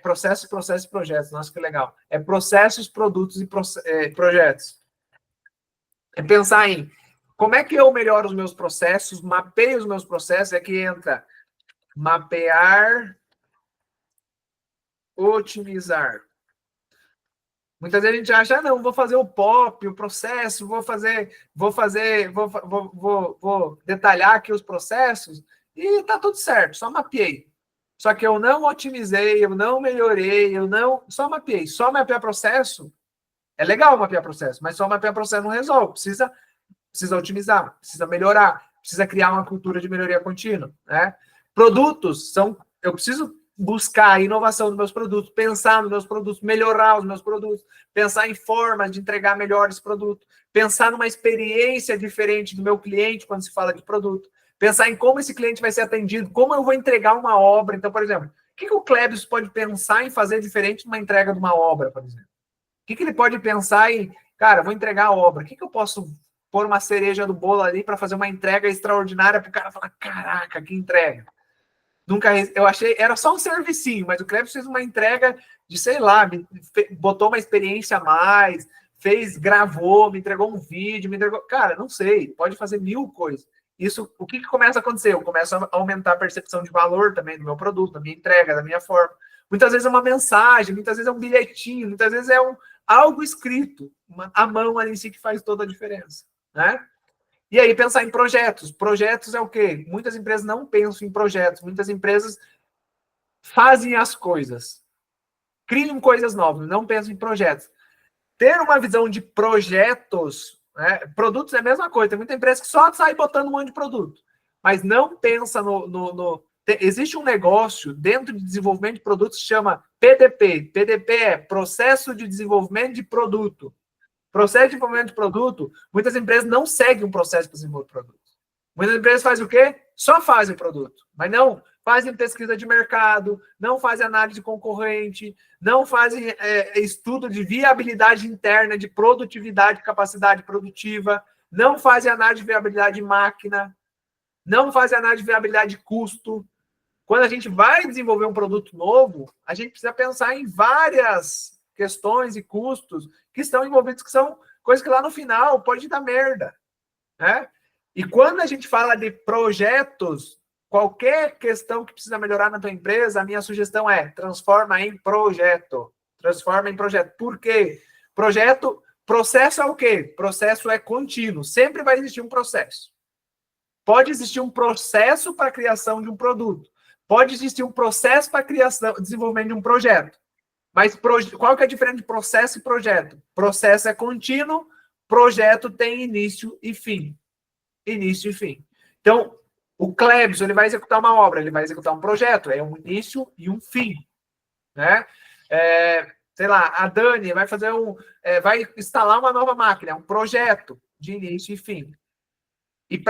Processo e projetos. Nossa, que legal. É processos, produtos e projetos. É pensar em como é que eu melhoro os meus processos, mapeio os meus processos, é que entra mapear, otimizar. Muitas vezes a gente acha, não, vou fazer o POP, o processo, vou detalhar aqui os processos e tá tudo certo, só mapeei. Só que eu não otimizei, eu não melhorei, só mapeei. Só mapear processo, é legal mapear processo, mas só mapear processo não resolve. Precisa otimizar, precisa melhorar, precisa criar uma cultura de melhoria contínua. Né? Produtos eu preciso buscar a inovação dos meus produtos, pensar nos meus produtos, melhorar os meus produtos, pensar em formas de entregar melhores produtos, pensar numa experiência diferente do meu cliente quando se fala de produto, pensar em como esse cliente vai ser atendido, como eu vou entregar uma obra. Então, por exemplo, o que o Clebius pode pensar em fazer diferente numa entrega de uma obra, por exemplo? O que ele pode pensar em, cara, vou entregar a obra, o que eu posso pôr uma cereja do bolo ali para fazer uma entrega extraordinária para o cara falar, caraca, que entrega. Eu achei, era só um servicinho, mas o Cleber fez uma entrega de, sei lá, botou uma experiência a mais, gravou, me entregou um vídeo, cara, não sei, pode fazer 1000 coisas. Isso, o que começa a acontecer? Eu começo a aumentar a percepção de valor também do meu produto, da minha entrega, da minha forma. Muitas vezes é uma mensagem, muitas vezes é um bilhetinho, muitas vezes é algo escrito, a mão ali em si que faz toda a diferença, né? E aí pensar em projetos. Projetos é o quê? Muitas empresas não pensam em projetos. Muitas empresas fazem as coisas. Criam coisas novas, não pensam em projetos. Ter uma visão de projetos, né? Produtos é a mesma coisa. Tem muita empresa que só sai botando um monte de produto. Mas não pensa Existe um negócio dentro de desenvolvimento de produtos que chama PDP. PDP é Processo de Desenvolvimento de Produto. Processo de desenvolvimento de produto, muitas empresas não seguem um processo para desenvolver produto. Muitas empresas fazem o quê? Só fazem o produto, mas não fazem pesquisa de mercado, não fazem análise de concorrente, não fazem estudo de viabilidade interna, de produtividade, capacidade produtiva, não fazem análise de viabilidade de máquina, não fazem análise de viabilidade de custo. Quando a gente vai desenvolver um produto novo, a gente precisa pensar em várias questões e custos que estão envolvidos, que são coisas que lá no final pode dar merda, né? E quando a gente fala de projetos, qualquer questão que precisa melhorar na tua empresa, a minha sugestão é transforma em projeto. Transforma em projeto. Por quê? Processo é o quê? Processo é contínuo. Sempre vai existir um processo. Pode existir um processo para a criação de um produto. Pode existir um processo para a criação, desenvolvimento de um projeto. Mas qual que é a diferença de processo e projeto? Processo é contínuo, projeto tem início e fim. Início e fim. Então, o Klebson, ele vai executar uma obra, ele vai executar um projeto, é um início e um fim, né? Sei lá, a Dani vai fazer vai instalar uma nova máquina, é um projeto de início e fim. E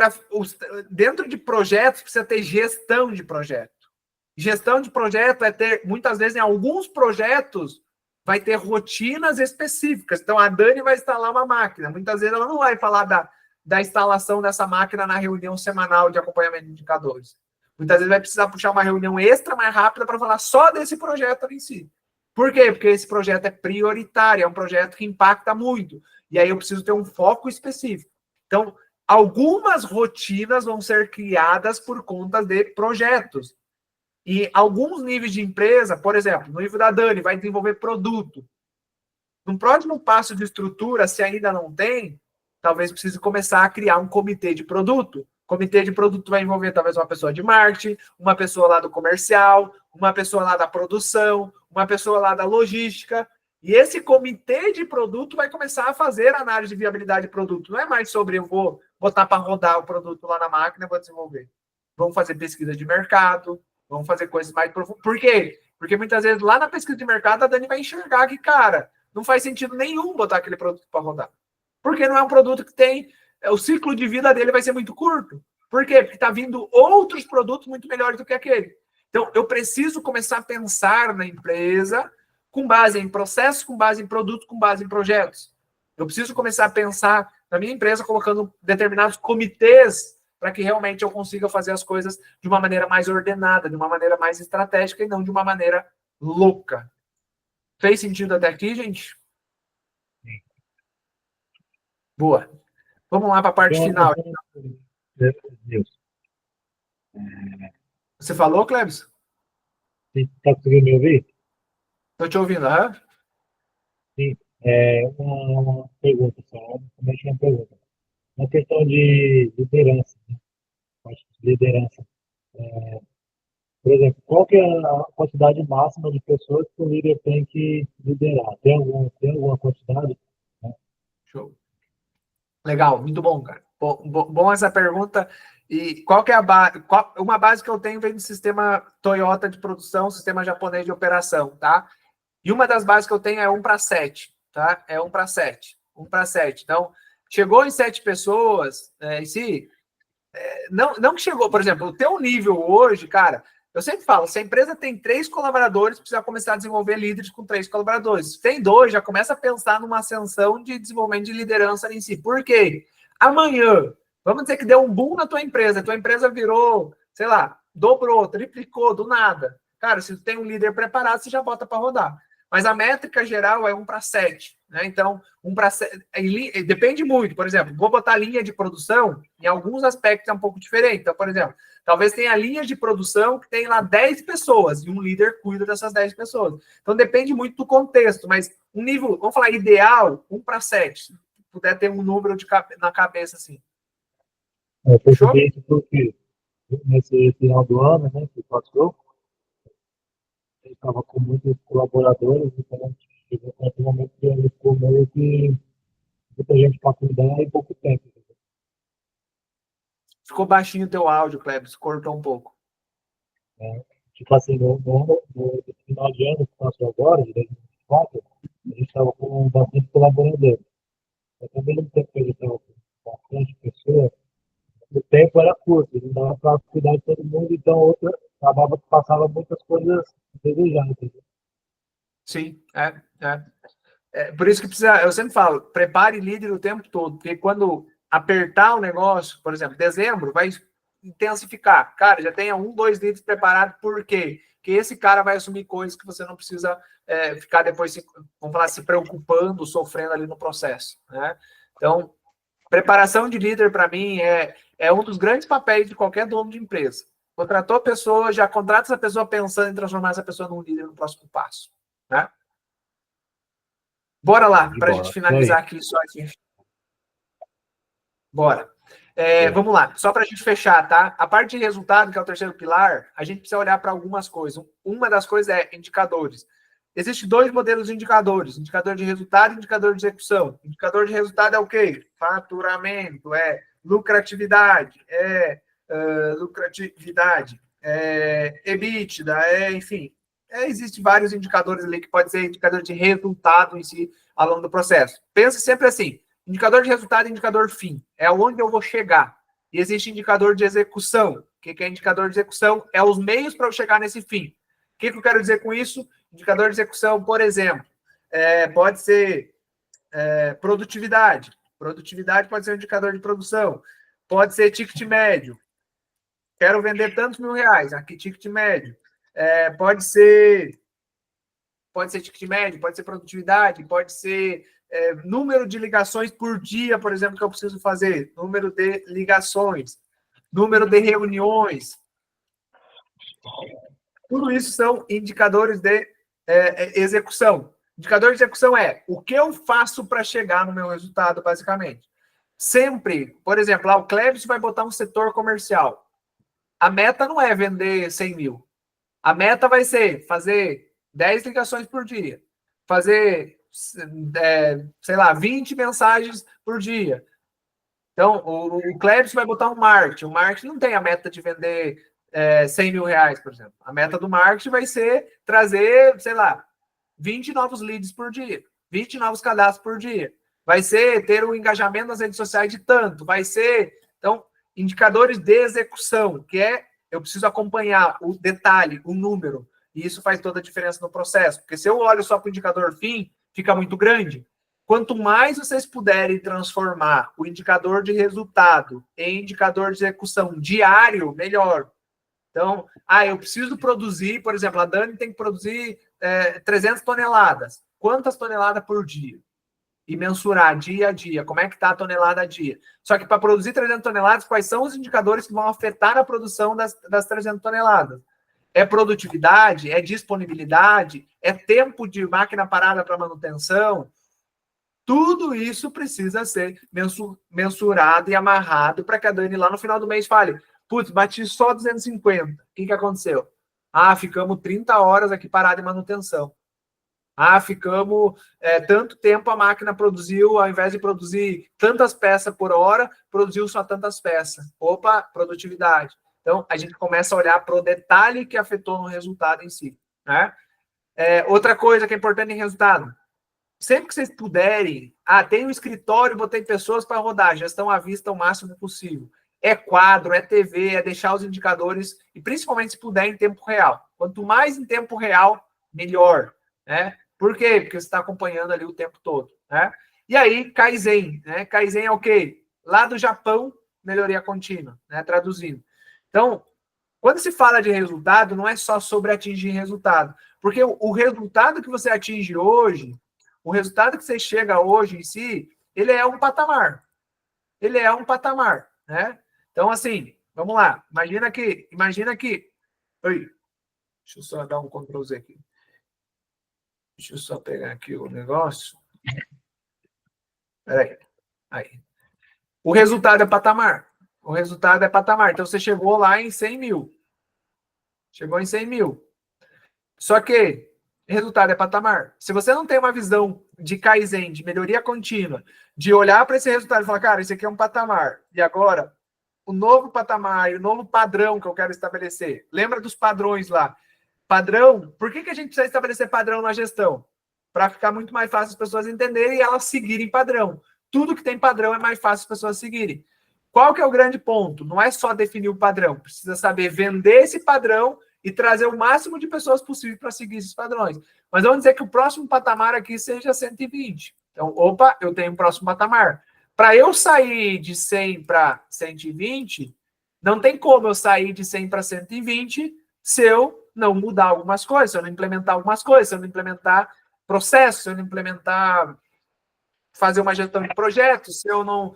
dentro de projetos, precisa ter gestão de projeto. Gestão de projeto é ter, muitas vezes, em alguns projetos, vai ter rotinas específicas. Então, a Dani vai instalar uma máquina. Muitas vezes ela não vai falar da instalação dessa máquina na reunião semanal de acompanhamento de indicadores. Muitas vezes vai precisar puxar uma reunião extra mais rápida para falar só desse projeto em si. Por quê? Porque esse projeto é prioritário, é um projeto que impacta muito. E aí eu preciso ter um foco específico. Então, algumas rotinas vão ser criadas por conta de projetos. E alguns níveis de empresa, por exemplo, no nível da Dani, vai desenvolver produto. No próximo passo de estrutura, se ainda não tem, talvez precise começar a criar um comitê de produto. Comitê de produto vai envolver talvez uma pessoa de marketing, uma pessoa lá do comercial, uma pessoa lá da produção, uma pessoa lá da logística. E esse comitê de produto vai começar a fazer análise de viabilidade de produto. Não é mais sobre eu vou botar para rodar o produto lá na máquina e vou desenvolver. Vamos fazer pesquisa de mercado, vamos fazer coisas mais profundas. Por quê? Porque muitas vezes lá na pesquisa de mercado a Dani vai enxergar que, cara, não faz sentido nenhum botar aquele produto para rodar. Porque não é um produto que tem... O ciclo de vida dele vai ser muito curto. Por quê? Porque está vindo outros produtos muito melhores do que aquele. Então, eu preciso começar a pensar na empresa com base em processos, com base em produtos, com base em projetos. Eu preciso começar a pensar na minha empresa colocando determinados comitês para que realmente eu consiga fazer as coisas de uma maneira mais ordenada, de uma maneira mais estratégica e não de uma maneira louca. Fez sentido até aqui, gente? Boa. Vamos lá para a parte final. Você falou, Klebs? Está conseguindo me ouvir? Estou te ouvindo, hein? Sim. Uma pergunta só, somente uma pergunta. Na questão de liderança, né? Parte de liderança. Por exemplo, qual que é a quantidade máxima de pessoas que o líder tem que liderar? Tem alguma quantidade? Né? Show. Legal, muito bom, cara. Bom essa pergunta. E qual que é a base? Uma base que eu tenho vem do sistema Toyota de produção, sistema japonês de operação, tá? E uma das bases que eu tenho é 1:7, tá? É 1:7. 1:7. Então, chegou em 7 pessoas, não que chegou, por exemplo, o teu nível hoje, cara, eu sempre falo, se a empresa tem 3 colaboradores, precisa começar a desenvolver líderes com 3 colaboradores. Se tem 2, já começa a pensar numa ascensão de desenvolvimento de liderança em si. Por quê? Amanhã, vamos dizer que deu um boom na tua empresa virou, sei lá, dobrou, triplicou, do nada. Cara, se tu tem um líder preparado, você já bota para rodar. Mas a métrica geral é 1:7, né? Então, 1:7 depende muito. Por exemplo, vou botar linha de produção, em alguns aspectos é um pouco diferente. Então, por exemplo, talvez tenha linhas de produção que tem lá 10 pessoas e um líder cuida dessas 10 pessoas. Então, depende muito do contexto, mas um nível, vamos falar, ideal, 1:7. Se puder ter um número na cabeça assim. Eu percebi isso porque nesse final do ano, né, que passou, ele estava com muitos colaboradores, então chegou um momento que ele ficou meio que muita gente para cuidar em pouco tempo. Ficou baixinho o teu áudio, Klebs, cortou um pouco. Tipo assim, no final de ano que passou agora, de 2024, a gente estava com bastante colaboradores. ao mesmo tempo que a gente estava com bastante pessoas, o tempo era curto, não dava para cuidar de todo mundo, então outra acabava que passava muitas coisas desejadas. Sim, por isso que precisa, eu sempre falo, prepare líder o tempo todo, porque quando apertar o negócio, por exemplo, dezembro, vai intensificar. Cara, já tenha 2 líderes preparados, por quê? Porque esse cara vai assumir coisas que você não precisa ficar depois, vamos falar, se preocupando, sofrendo ali no processo, né? Então, preparação de líder, para mim, é um dos grandes papéis de qualquer dono de empresa. Contratou a pessoa, já contrata essa pessoa pensando em transformar essa pessoa num líder no próximo passo, né? Bora lá, para a gente finalizar aqui só aqui. Bora. Vamos lá, só para a gente fechar, tá? A parte de resultado, que é o terceiro pilar, a gente precisa olhar para algumas coisas. Uma das coisas é indicadores. Existem 2 modelos de indicadores: indicador de resultado e indicador de execução. Indicador de resultado é o quê? Faturamento, lucratividade, EBITDA, enfim. Existem vários indicadores ali que pode ser indicador de resultado em si ao longo do processo. Pense sempre assim: indicador de resultado e indicador fim. É onde eu vou chegar. E existe indicador de execução. O que é indicador de execução? É os meios para eu chegar nesse fim. O que eu quero dizer com isso? Indicador de execução, por exemplo, pode ser produtividade. Produtividade pode ser um indicador de produção. Pode ser ticket médio. Quero vender tantos R$1.000. Aqui, ticket médio. Pode ser ticket médio, pode ser produtividade, pode ser número de ligações por dia, por exemplo, que eu preciso fazer. Número de ligações, número de reuniões. Tudo isso são indicadores de execução. Indicador de execução é o que eu faço para chegar no meu resultado, basicamente. Sempre, por exemplo, lá o Cleves vai botar um setor comercial. A meta não é vender 100 mil. A meta vai ser fazer 10 ligações por dia, fazer, sei lá, 20 mensagens por dia. Então, o Klebs vai botar um marketing. O marketing não tem a meta de vender 100 mil reais, por exemplo. A meta do marketing vai ser trazer, sei lá, 20 novos leads por dia, 20 novos cadastros por dia. Vai ser ter um engajamento nas redes sociais de tanto. Vai ser, então, indicadores de execução, que eu preciso acompanhar o detalhe, o número. E isso faz toda a diferença no processo. Porque se eu olho só para o indicador fim, fica muito grande. Quanto mais vocês puderem transformar o indicador de resultado em indicador de execução diário, melhor. Então, eu preciso produzir, por exemplo, a Dani tem que produzir 300 toneladas. Quantas toneladas por dia? E mensurar dia a dia, como é que está a tonelada a dia. Só que para produzir 300 toneladas, quais são os indicadores que vão afetar a produção das 300 toneladas? É produtividade? É disponibilidade? É tempo de máquina parada para manutenção? Tudo isso precisa ser mensurado e amarrado para que a Dani lá no final do mês fale: putz, bati só 250. O que aconteceu? Ficamos 30 horas aqui parado em manutenção. Ficamos tanto tempo a máquina produziu, ao invés de produzir tantas peças por hora, produziu só tantas peças. Opa, produtividade. Então, a gente começa a olhar para o detalhe que afetou no resultado em si, né? Outra coisa que é importante em resultado: sempre que vocês puderem, tem um escritório, botei pessoas para rodar, gestão à vista o máximo possível. É quadro, é TV, é deixar os indicadores, e principalmente se puder em tempo real. Quanto mais em tempo real, melhor, né? Por quê? Porque você está acompanhando ali o tempo todo, né? E aí, Kaizen, né? Kaizen é o quê? Lá do Japão, melhoria contínua, né? Traduzindo. Então, quando se fala de resultado, não é só sobre atingir resultado, porque o resultado que você atinge hoje, o resultado que você chega hoje em si, ele é um patamar. Ele é um patamar, né? Então, assim, vamos lá. Imagina que... Oi, deixa eu só dar um Ctrl Z aqui. Deixa eu só pegar aqui o negócio. Peraí. Aí. O resultado é patamar. O resultado é patamar. Então, você chegou lá em 100 mil. Chegou em 100 mil. Só que resultado é patamar. Se você não tem uma visão de Kaizen, de melhoria contínua, de olhar para esse resultado e falar: cara, esse aqui é um patamar. E agora, o novo patamar, o novo padrão que eu quero estabelecer. Lembra dos padrões lá? Padrão, por que a gente precisa estabelecer padrão na gestão? Para ficar muito mais fácil as pessoas entenderem e elas seguirem padrão. tudo que tem padrão é mais fácil as pessoas seguirem. Qual que é o grande ponto? Não é só definir o padrão, precisa saber vender esse padrão e trazer o máximo de pessoas possível para seguir esses padrões. Mas vamos dizer que o próximo patamar aqui seja 120. Então, opa, eu tenho um próximo patamar. Para eu sair de 100 para 120, não tem como eu sair de 100 para 120 se eu não mudar algumas coisas, se eu não implementar algumas coisas, se eu não implementar processos, se eu não implementar, fazer uma gestão de projetos, se eu não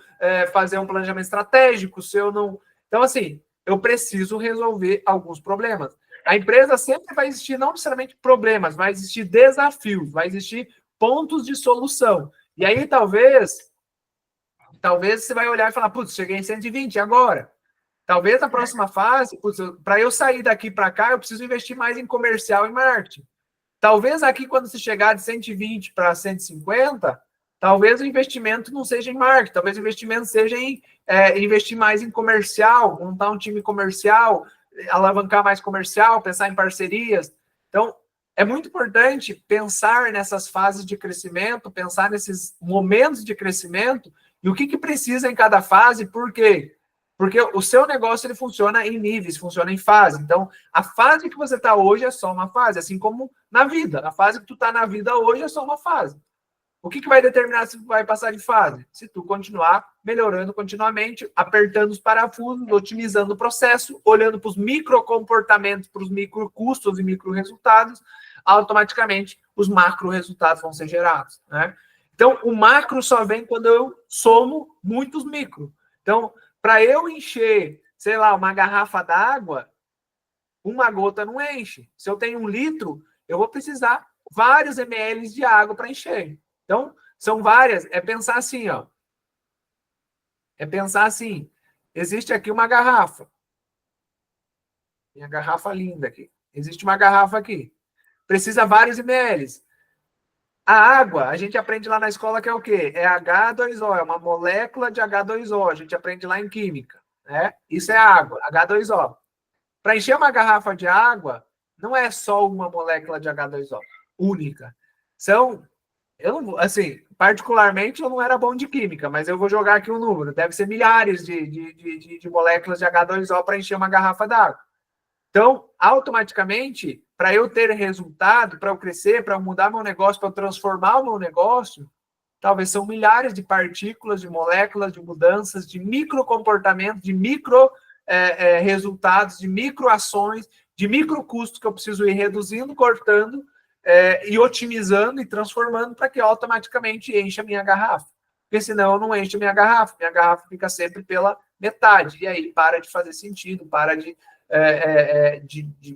fazer um planejamento estratégico, se eu não... Então, assim, eu preciso resolver alguns problemas. A empresa sempre vai existir, não necessariamente problemas, vai existir desafios, vai existir pontos de solução. E aí, talvez você vai olhar e falar, putz, cheguei em 120, agora? Talvez a próxima fase, para eu sair daqui para cá, eu preciso investir mais em comercial e marketing. Talvez aqui, quando você chegar de 120 para 150, talvez o investimento não seja em marketing, talvez o investimento seja em investir mais em comercial, montar um time comercial, alavancar mais comercial, pensar em parcerias. Então, é muito importante pensar nessas fases de crescimento, pensar nesses momentos de crescimento e o que precisa em cada fase, por quê? Porque o seu negócio ele funciona em níveis, funciona em fase. Então, a fase que você está hoje é só uma fase, assim como na vida. A fase que tu está na vida hoje é só uma fase. O que vai determinar se tu vai passar de fase? Se tu continuar melhorando continuamente, apertando os parafusos, otimizando o processo, olhando para os microcomportamentos, para os microcustos e micro-resultados, automaticamente os macro-resultados vão ser gerados, né? Então, o macro só vem quando eu somo muitos micro. Então, para eu encher, sei lá, uma garrafa d'água, uma gota não enche. Se eu tenho 1 litro, eu vou precisar vários ml de água para encher. Então, são várias. É pensar assim, ó. É pensar assim. Existe aqui uma garrafa. Minha garrafa linda aqui. Existe uma garrafa aqui. Precisa vários ml. A água, a gente aprende lá na escola que é o quê? É H2O, é uma molécula de H2O. A gente aprende lá em química, né? Isso é água, H2O. Para encher uma garrafa de água, não é só uma molécula de H2O única. São, eu não, assim, particularmente eu não era bom de química, mas eu vou jogar aqui um número. Deve ser milhares de moléculas de H2O para encher uma garrafa d'água. Então, automaticamente, para eu ter resultado, para eu crescer, para eu mudar meu negócio, para eu transformar o meu negócio, talvez são milhares de partículas, de moléculas, de mudanças, de microcomportamento, de micro resultados, de microações, de microcustos que eu preciso ir reduzindo, cortando e otimizando e transformando para que automaticamente encha a minha garrafa. Porque senão eu não encho a minha garrafa fica sempre pela metade, e aí para de fazer sentido, para de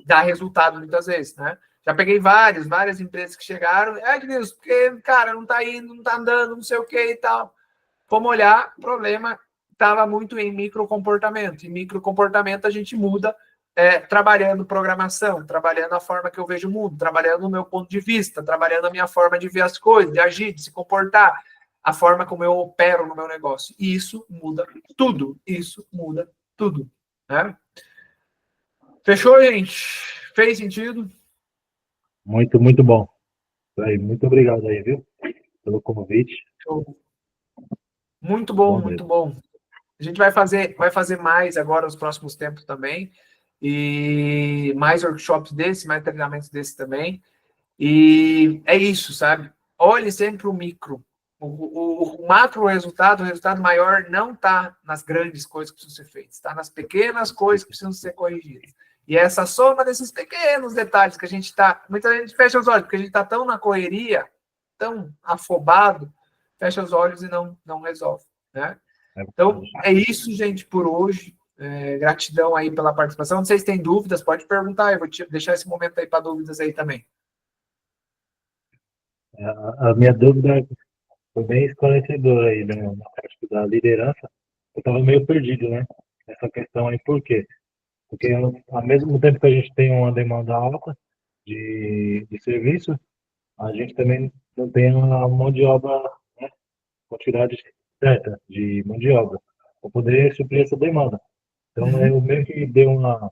dar resultado muitas vezes, né? Já peguei várias empresas que chegaram, Denilson, porque, cara, não tá indo, não tá andando, não sei o que e tal. Vamos olhar, o problema estava muito em microcomportamento. Em microcomportamento a gente muda trabalhando programação, trabalhando a forma que eu vejo o mundo, trabalhando o meu ponto de vista, trabalhando a minha forma de ver as coisas, de agir, de se comportar, a forma como eu opero no meu negócio. E isso muda tudo. Isso muda tudo, né? Fechou, gente? Fez sentido? Muito, muito bom. Aí, muito obrigado aí, viu? Pelo convite. Show. Muito bom, muito bom. A gente vai fazer mais agora nos próximos tempos também. E mais workshops desses, mais treinamentos desses também. E é isso, sabe? Olhe sempre o micro. O macro resultado, o resultado maior não está nas grandes coisas que precisam ser feitas, está nas pequenas coisas que precisam ser corrigidas. E essa soma desses pequenos detalhes que a gente está... Muita gente fecha os olhos, porque a gente está tão na correria, tão afobado, fecha os olhos e não resolve, né? Então, é isso, gente, por hoje. Gratidão aí pela participação. Não sei se tem dúvidas, pode perguntar. Eu vou deixar esse momento aí para dúvidas aí também. A minha dúvida foi bem esclarecedora aí, né, na parte da liderança. Eu estava meio perdido, né? Essa questão aí, por quê? Porque ao mesmo tempo que a gente tem uma demanda alta de serviço, a gente também não tem a mão de obra, né, quantidade certa de mão de obra, para poder suprir essa demanda. Então, eu meio que dei uma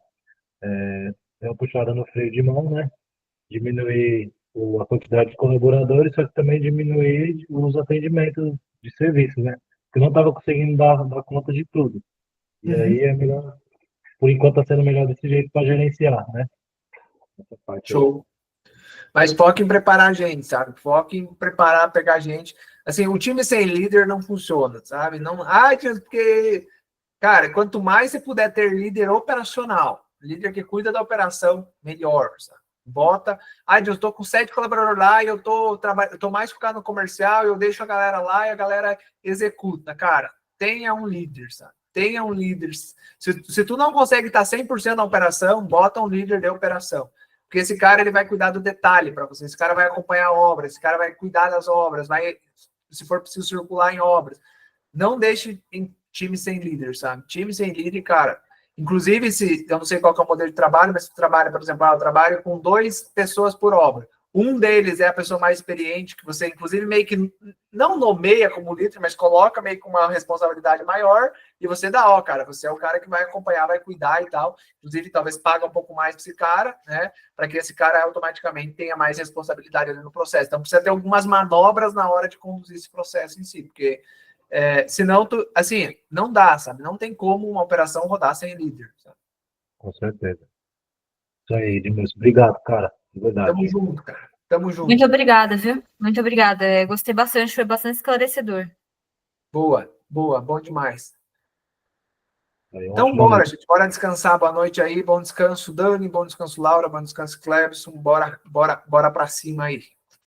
puxada no freio de mão, né? Diminuir a quantidade de colaboradores, só que também diminuir os atendimentos de serviço, né? Porque eu não estava conseguindo dar conta de tudo. E aí é melhor, por enquanto está sendo melhor desse jeito para gerenciar, né? Essa parte aí. Show. Mas foca em preparar a gente, sabe? Foca em preparar, pegar a gente. Assim, o time sem líder não funciona, sabe? Não, porque, cara, quanto mais você puder ter líder operacional, líder que cuida da operação, melhor, sabe? Bota, eu estou com 7 colaboradores lá e eu tô mais focado no comercial, eu deixo a galera lá e a galera executa. Cara, tenha um líder, sabe? Tenha um líder. Se tu não consegue estar 100% na operação, bota um líder de operação. Porque esse cara ele vai cuidar do detalhe para você, esse cara vai acompanhar a obra, esse cara vai cuidar das obras, vai, se for preciso, circular em obras. Não deixe em time sem líder, sabe? Time sem líder, cara. Inclusive, se eu não sei qual que é o modelo de trabalho, mas se tu trabalha, por exemplo, eu trabalho com 2 pessoas por obra. Um deles é a pessoa mais experiente, que você, inclusive, meio que não nomeia como líder, mas coloca meio com uma responsabilidade maior, e você dá, cara, você é o cara que vai acompanhar, vai cuidar e tal. Inclusive, talvez paga um pouco mais para esse cara, né? Para que esse cara automaticamente tenha mais responsabilidade ali no processo. Então, precisa ter algumas manobras na hora de conduzir esse processo em si, porque senão, assim, não dá, sabe? Não tem como uma operação rodar sem líder, sabe? Com certeza. Isso aí, Edmilson. Obrigado, cara. De verdade. Tamo junto, cara. Tamo junto. Muito obrigada, viu? Muito obrigada. Gostei bastante, foi bastante esclarecedor. Boa, bom demais. Aí, Então, bora, gente. Bora descansar. Boa noite aí. Bom descanso, Dani. Bom descanso, Laura. Bom descanso, Clebson. Bora pra cima aí.